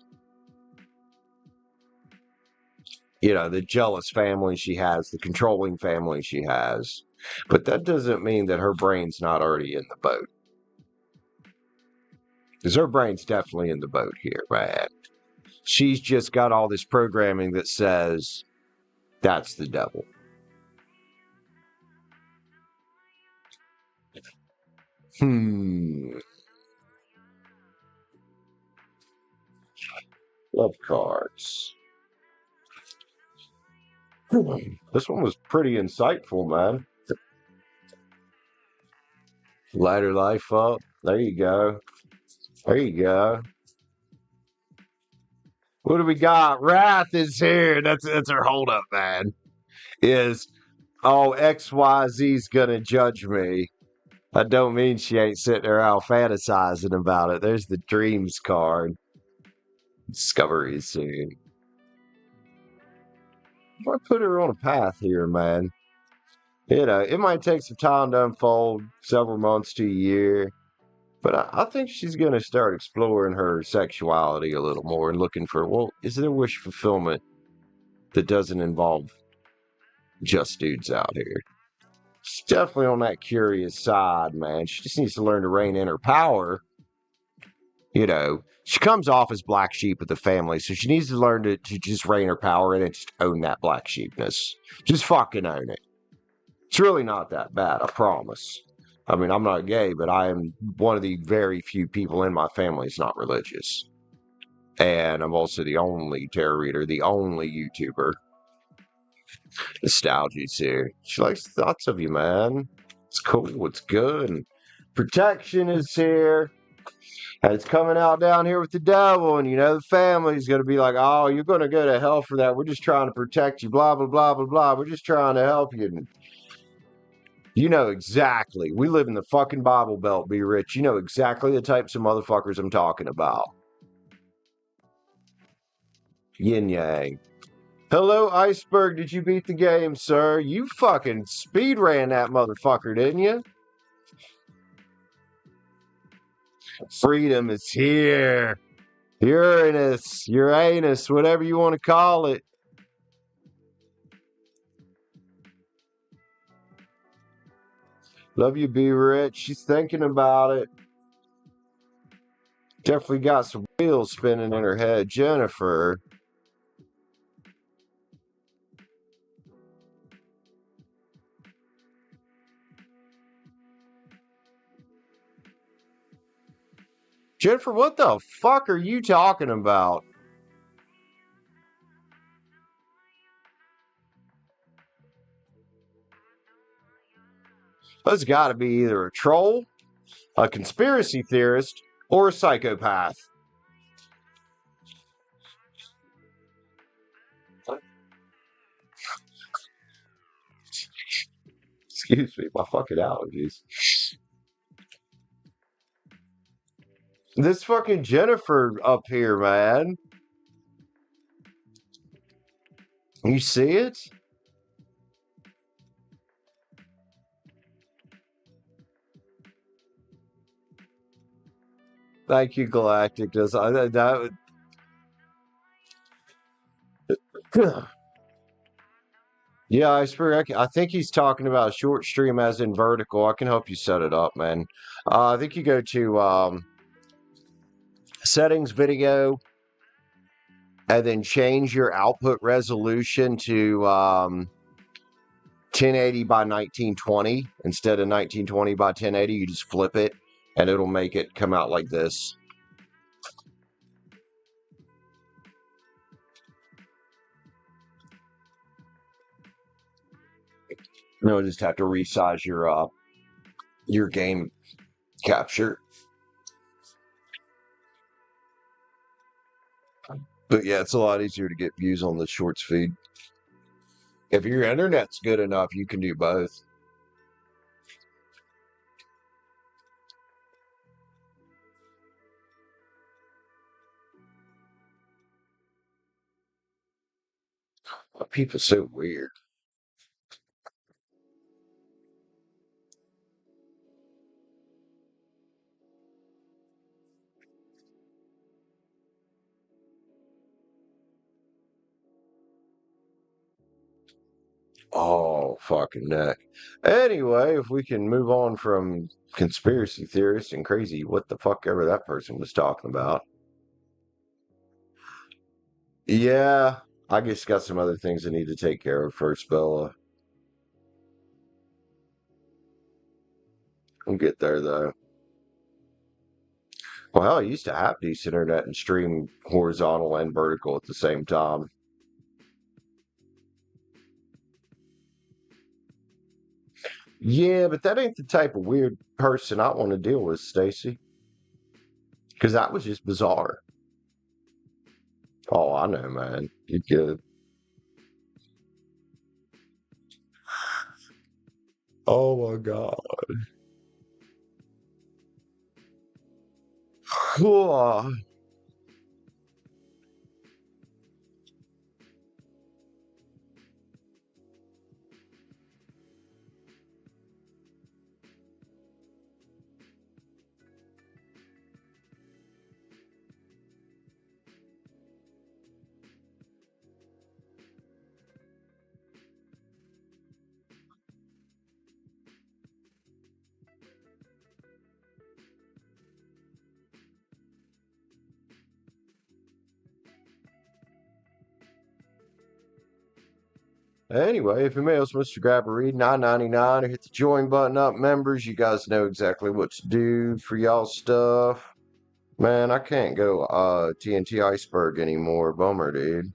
You know, the jealous family she has, the controlling family she has. But that doesn't mean that her brain's not already in the boat. Because her brain's definitely in the boat here, man. She's just got all this programming that says that's the devil. Love cards. This one was pretty insightful, man. Light her life up. There you go. There you go. What do we got? Wrath is here. That's her holdup, man. Is, oh, XYZ's gonna judge me. I don't mean she ain't sitting there out fantasizing about it. There's the dreams card. Discovery soon. I put her on a path here, man. You know, it might take some time to unfold, several months to a year. But I think she's going to start exploring her sexuality a little more and looking for, well, is there wish fulfillment that doesn't involve just dudes out here? She's definitely on that curious side, man. She just needs to learn to rein in her power. You know, she comes off as black sheep of the family, so she needs to learn to just rein her power in and just own that black sheepness. Just fucking own it. It's really not that bad, I promise. I mean, I'm not gay, but I am one of the very few people in my family that's not religious. And I'm also the only tarot reader, the only YouTuber. Nostalgia's here. She likes the thoughts of you, man. It's cool. It's good. And protection is here. And it's coming out down here with the devil. And, you know, the family's going to be like, oh, you're going to go to hell for that. We're just trying to protect you. Blah, blah, blah, blah, blah. We're just trying to help you. And you know exactly. We live in the fucking Bible Belt, Be Rich. You know exactly the types of motherfuckers I'm talking about. Yin Yang. Hello, Iceberg. Did you beat the game, sir? You fucking speed ran that motherfucker, didn't you? Freedom is here. Uranus, whatever you want to call it. Love you, Be Rich. She's thinking about it. Definitely got some wheels spinning in her head. Jennifer. Jennifer, what the fuck are you talking about? That's got to be either a troll, a conspiracy theorist, or a psychopath. Excuse me, my fucking allergies. This fucking Jennifer up here, man. You see it? Thank you, Galactic. Does that? Yeah, I think he's talking about short stream as in vertical. I can help you set it up, man. I think you go to settings, video, and then change your output resolution to 1080 by 1920 instead of 1920 by 1080. You just flip it, and it'll make it come out like this. You'll just have to resize your game capture. But yeah, it's a lot easier to get views on the shorts feed. If your internet's good enough, you can do both. People are so weird. Oh, fucking neck. Anyway, if we can move on from conspiracy theorists and crazy what the fuck ever that person was talking about. Yeah, I just got some other things I need to take care of first, Bella. We'll get there though. Well, hell, I used to have decent internet and stream horizontal and vertical at the same time. Yeah, but that ain't the type of weird person I want to deal with, Stacie. Because that was just bizarre. Oh, I know, man. You good. Oh my God. Whoa. Anyway, if anybody else wants to grab a read, $9.99 or hit the join button up, members. You guys know exactly what to do for y'all stuff. Man, I can't go TNT Iceberg anymore. Bummer, dude.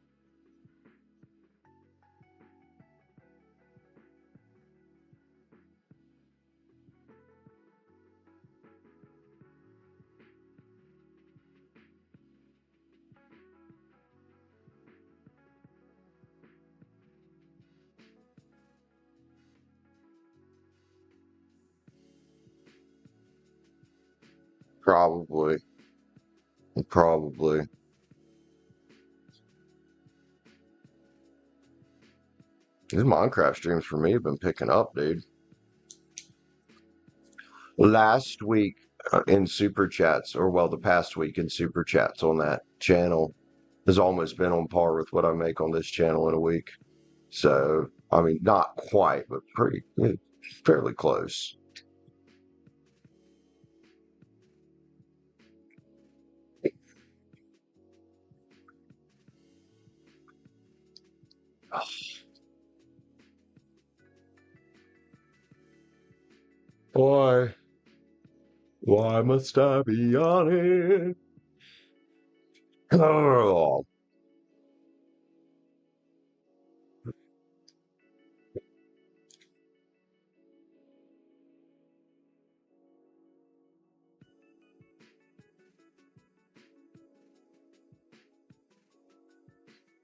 Probably. Probably. These Minecraft streams for me have been picking up, dude. Last week in Super Chats, or well, the past week in Super Chats on that channel has almost been on par with what I make on this channel in a week. So, I mean, not quite, but pretty, fairly close. Why? Why must I be on it? Oh.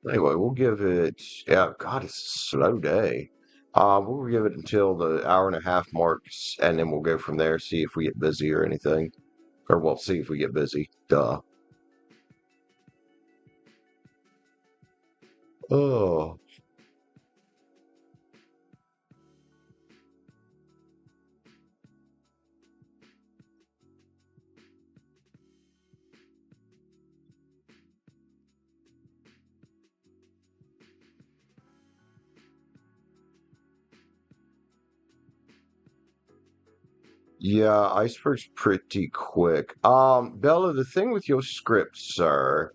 Anyway, we'll give it. Yeah, God, it's a slow day. We'll give it until the hour and a half marks, and then we'll go from there. See if we get busy or anything, or we'll see if we get busy. Duh. Oh. Yeah, iceberg's pretty quick. Bella, the thing with your script, sir,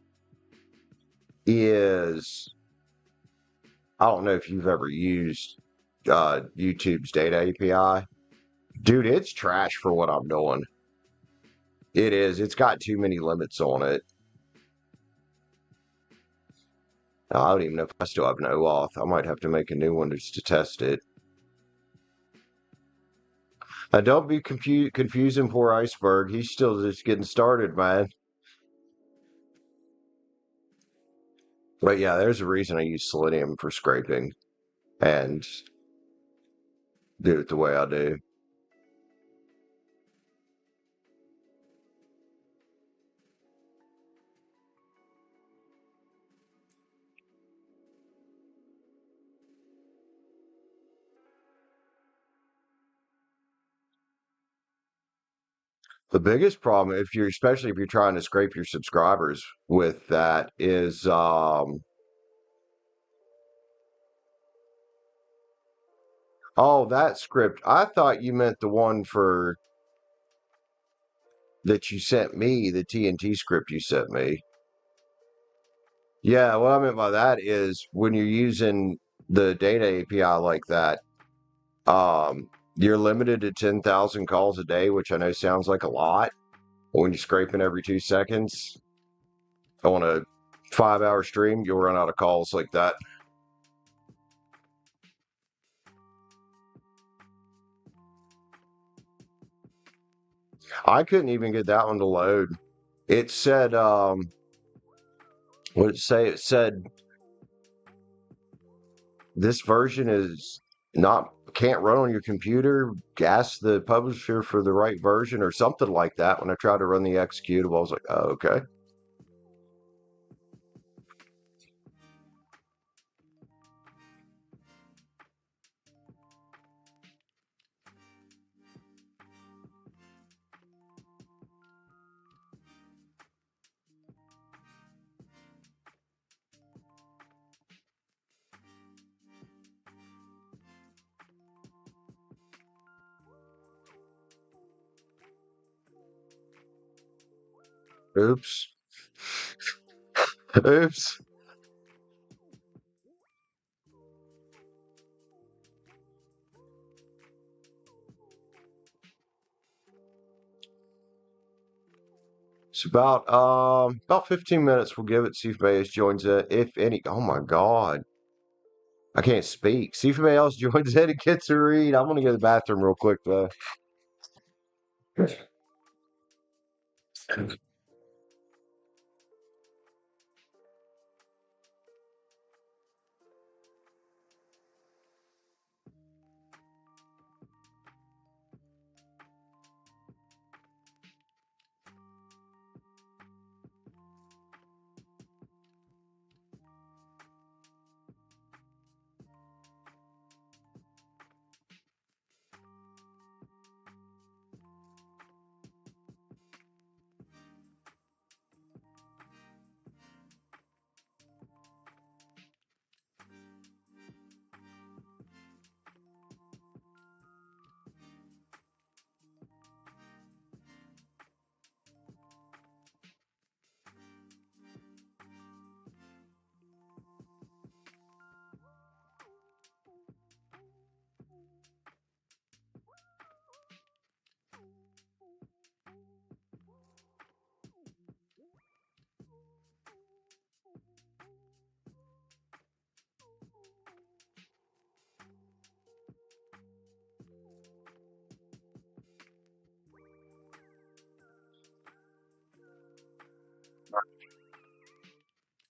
is I don't know if you've ever used YouTube's data API. Dude, it's trash for what I'm doing. It is. It's got too many limits on it. I don't even know if I still have an OAuth. I might have to make a new one just to test it. Don't be confusing poor Iceberg. He's still just getting started, man. But yeah, there's a reason I use Selenium for scraping and do it the way I do. The biggest problem, if you're especially if you're trying to scrape your subscribers with that, is oh, that script. I thought you meant the one for that you sent me, the TNT script you sent me. Yeah, what I meant by that is when you're using the data API like that, you're limited to 10,000 calls a day, which I know sounds like a lot. But when you're scraping every 2 seconds on a 5-hour stream, you'll run out of calls like that. I couldn't even get that one to load. It said, what did it say? It said this version is not can't run on your computer. Ask the publisher for the right version or something like that. When I tried to run the executable, I was like, oh, okay. Oops. Oops. It's about 15 minutes. We'll give it. See if anybody else joins it. If any. Oh my God. I can't speak. See if anybody else joins in and gets to read. I'm gonna go to the bathroom real quick though.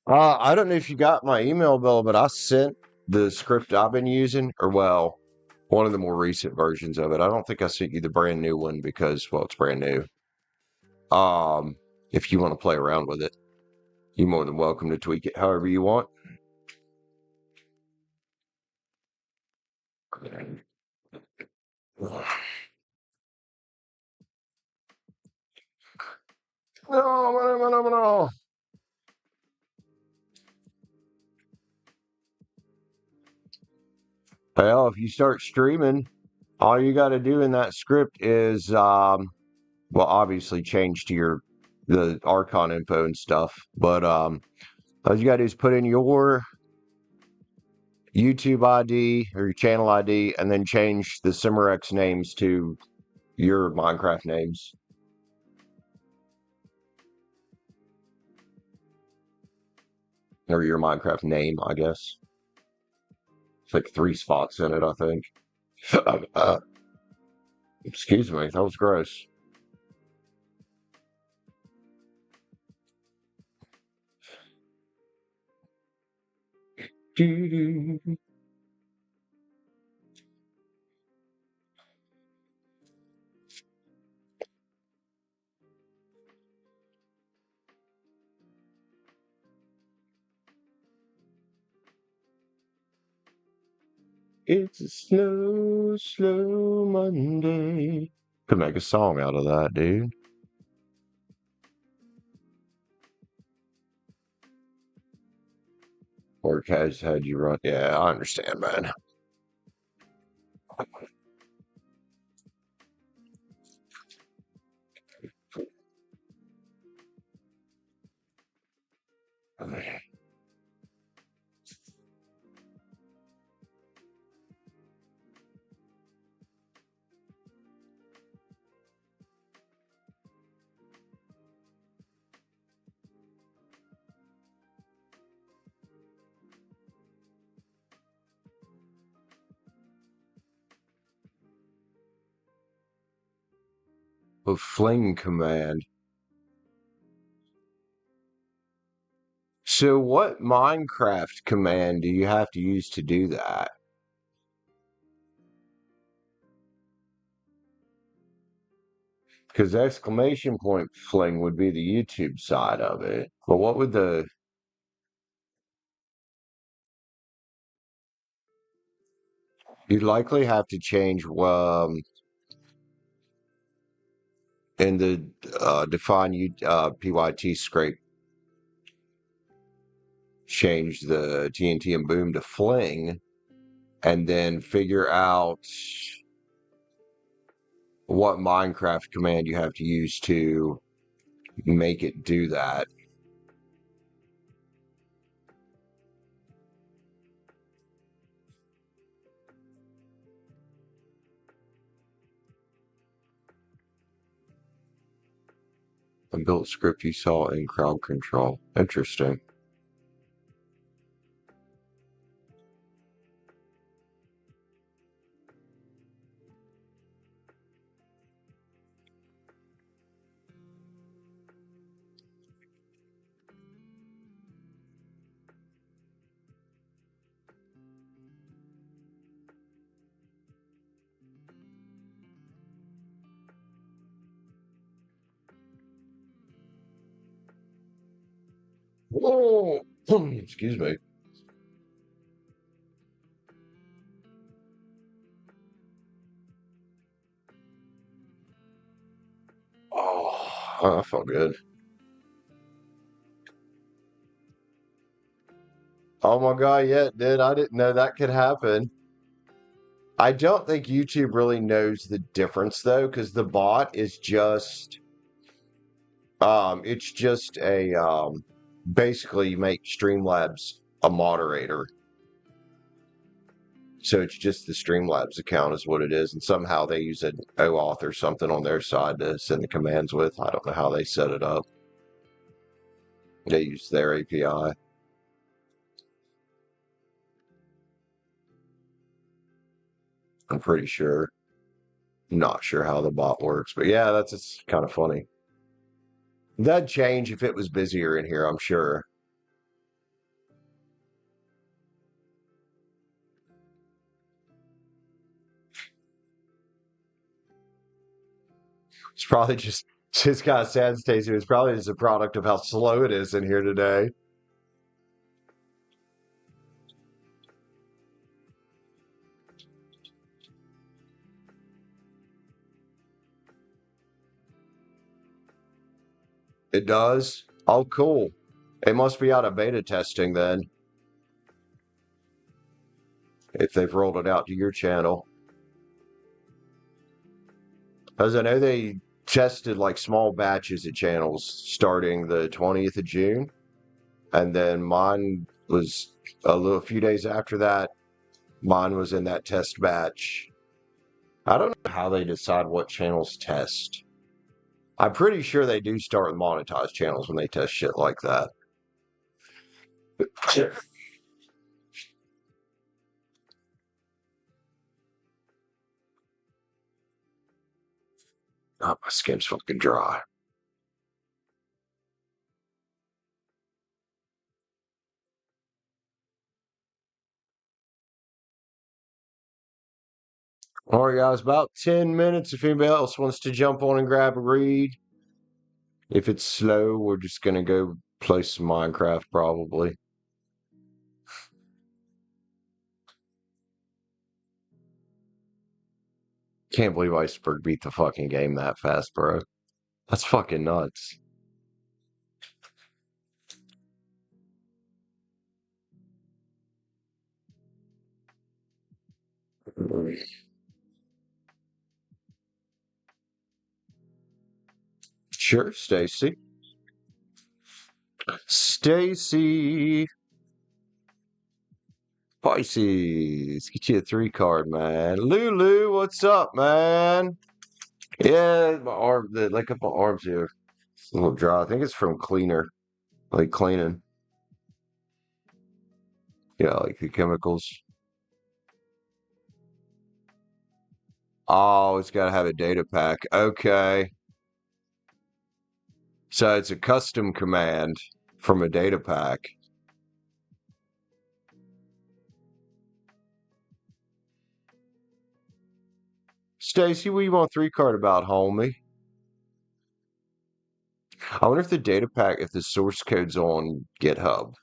I don't know if you got my email, Bill, but I sent the script I've been using, or well, one of the more recent versions of it. I don't think I sent you the brand new one because, well, it's brand new. If you want to play around with it, you're more than welcome to tweak it however you want. No. Well, if you start streaming, all you got to do in that script is, well, obviously change to the Archon info and stuff. But all you got to do is put in your YouTube ID or your channel ID, and then change the Cimerex names to your Minecraft names. Or your Minecraft name, I guess. It's like 3 spots in it, I think. Excuse me, that was gross. It's a slow, slow Monday. Could make a song out of that, dude. Work has had you run. Yeah, I understand, man. A fling command. So, what Minecraft command do you have to use to do that? Because exclamation point fling would be the YouTube side of it. But what would the. You'd likely have to change in the define PYT scrape, change the TNT and boom to fling, and then figure out what Minecraft command you have to use to make it do that. A built script you saw in crowd control. Interesting. Oh, excuse me. Oh, I felt good. Oh my God, yeah, dude, I didn't know that could happen. I don't think YouTube really knows the difference though, because the bot is just it's just a basically you make Streamlabs a moderator. So it's just the Streamlabs account is what it is, and somehow they use an OAuth or something on their side to send the commands with. I don't know how they set it up. They use their API. I'm pretty sure. Not sure how the bot works, but yeah, that's it's kind of funny. That'd change if it was busier in here, I'm sure. It's probably just kind of sad, Stacie. It's probably just a product of how slow it is in here today. It does? Oh, cool. It must be out of beta testing then, if they've rolled it out to your channel. As I know they tested like small batches of channels starting the 20th of June. And then mine was a few days after that. Mine was in that test batch. I don't know how they decide what channels test. I'm pretty sure they do start with monetized channels when they test shit like that. Oh, my skin's fucking dry. All right, guys, about 10 minutes. If anybody else wants to jump on and grab a read. If it's slow, we're just going to go play some Minecraft probably. Can't believe Iceberg beat the fucking game that fast, bro. That's fucking nuts. Sure, Stacie. Stacie. Pisces. Get you a 3 card, man. Lulu, what's up, man? Yeah, my arm, like up my arms here. It's a little dry. I think it's from cleaner, like cleaning. Yeah, like the chemicals. Oh, it's got to have a data pack. Okay. So it's a custom command from a data pack. Stacie, what do you want 3 card about, homie? I wonder if the data pack, if the source code's on GitHub.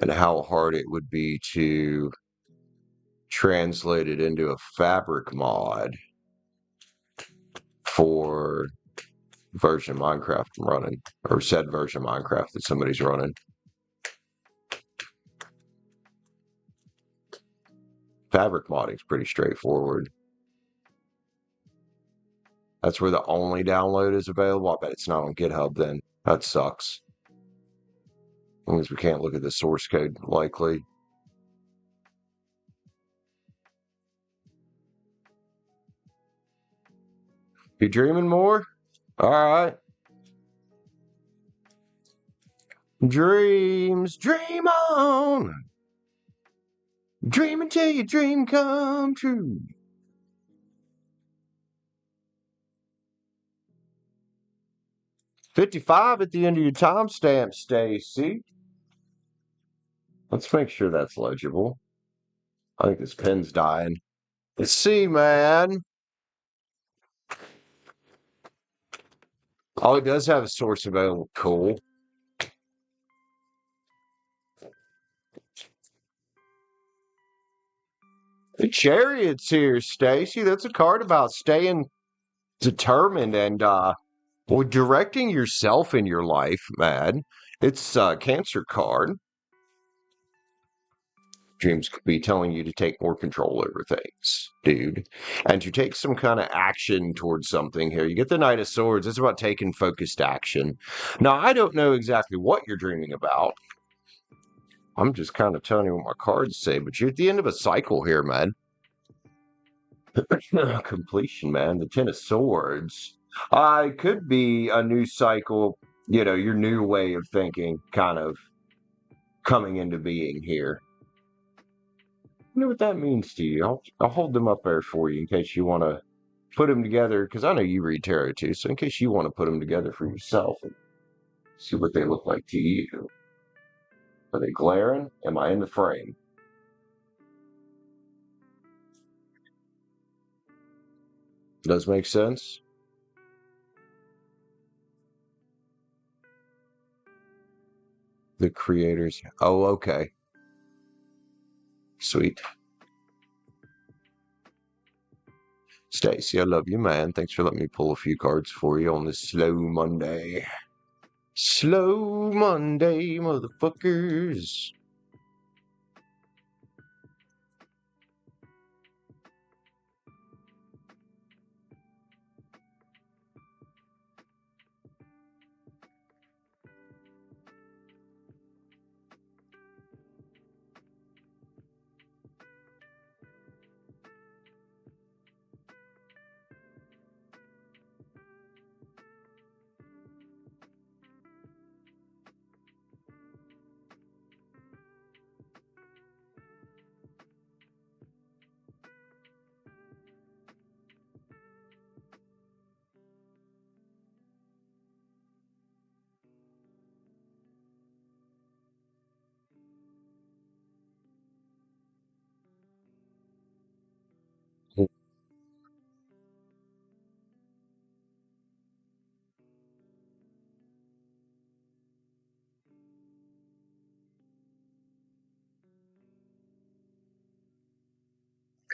And how hard it would be to translate it into a fabric mod for version of Minecraft I'm running, or said version of Minecraft that somebody's running. Fabric modding is pretty straightforward. That's where the only download is available. I bet it's not on GitHub then. That sucks. As long as we can't look at the source code, likely. You dreaming more? All right. Dreams, dream on. Dream until your dream come true. $55 at the end of your timestamp, Stacie. Let's make sure that's legible. I think this pen's dying. Let's see, man. Oh, it does have a source available. Cool. The Chariot's here, Stacie. That's a card about staying determined and well, directing yourself in your life, man. It's a Cancer card. Dreams could be telling you to take more control over things, dude, and to take some kind of action towards something here. You get the Knight of Swords. It's about taking focused action. Now, I don't know exactly what you're dreaming about. I'm just kind of telling you what my cards say, but you're at the end of a cycle here, man. Completion, man. The Ten of Swords. It could be a new cycle, your new way of thinking kind of coming into being here. wonder what that means to you. I'll hold them up there for you in case you want to put them together, because I know you read tarot too, so in case you want to put them together for yourself and see what they look like to you. Are they glaring? Am I in the frame? Does make sense? The creators. Oh, okay. Sweet. Stacie, I love you, man. Thanks for letting me pull a few cards for you on this slow Monday. Slow Monday, motherfuckers.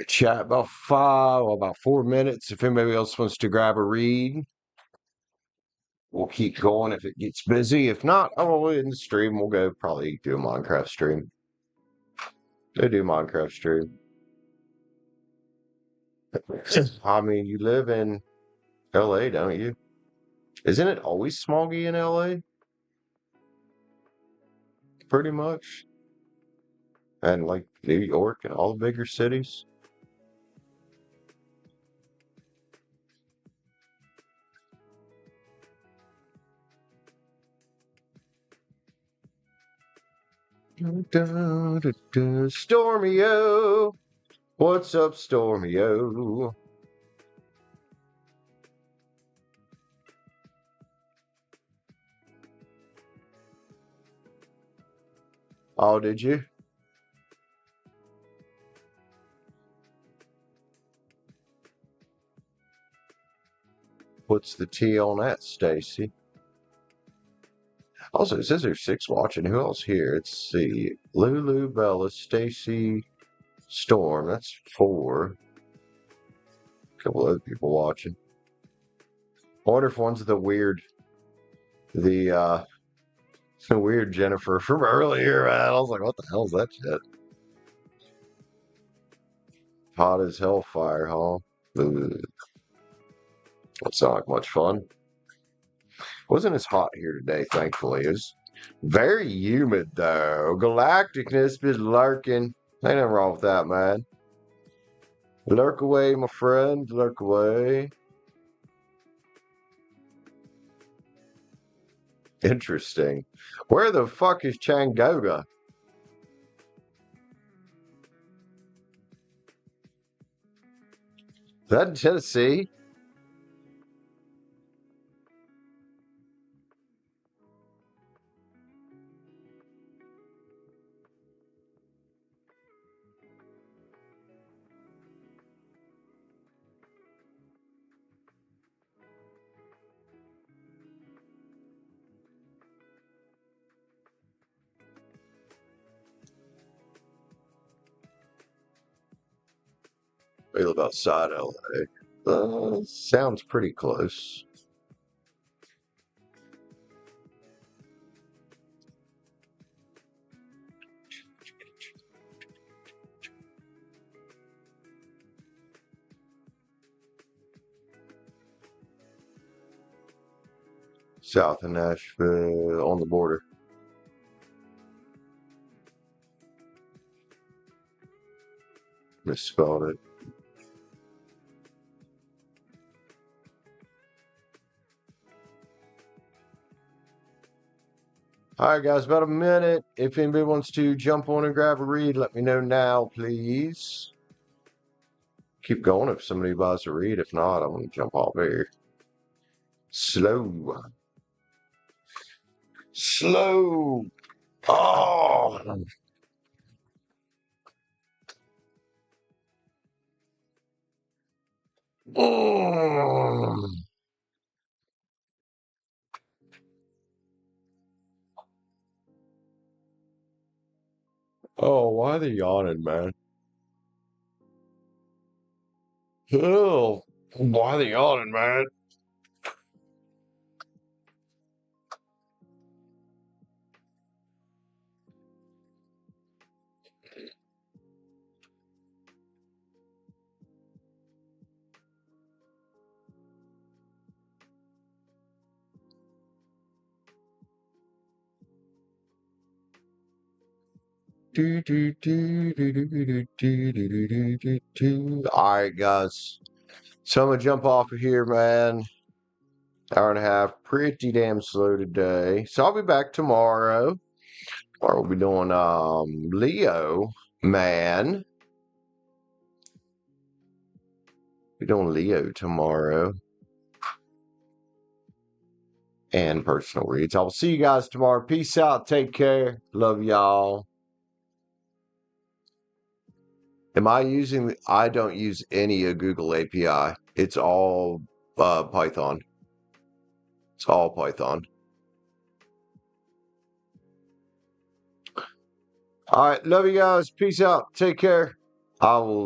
Chat about about 4 minutes. If anybody else wants to grab a read, we'll keep going if it gets busy. If not, I'll end the stream. We'll go probably do a Minecraft stream. Go do Minecraft stream. I mean, you live in LA, don't you? Isn't it always smoggy in LA? Pretty much. And like New York and all the bigger cities. Stormy-o. What's up, Stormy-o? Oh, did you? What's the tea on that, Stacie? Also, it says there's 6 watching. Who else here? Let's see. Lulu, Bella, Stacie, Storm. That's 4. A couple other people watching. I wonder if one's the weird Jennifer from earlier. Man. I was like, what the hell is that shit? Hot as hellfire, huh? Ugh. That's not like much fun. Wasn't as hot here today, thankfully. It was very humid, though. Galacticness been lurking. Ain't nothing wrong with that, man. Lurk away, my friend. Lurk away. Interesting. Where the fuck is Changoga? Is that in Tennessee? We live outside LA. Sounds pretty close. South of Nashville, on the border. Misspelled it. All right, guys, about a minute. If anybody wants to jump on and grab a read, let me know now, please. Keep going if somebody buys a read. If not, I'm going to jump off here. Slow. Slow. Oh. Mm. Oh, why are they yawning, man? Oh, why are they yawning, man? All right, guys. So I'm gonna jump off of here, man. Hour and a half, pretty damn slow today. So I'll be back tomorrow. Or we'll be doing Leo, man. We're doing Leo tomorrow. And personal reads. I'll see you guys tomorrow. Peace out. Take care. Love y'all. Am I using? I don't use any of Google API. It's all Python. It's all Python. All right. Love you guys. Peace out. Take care. I will.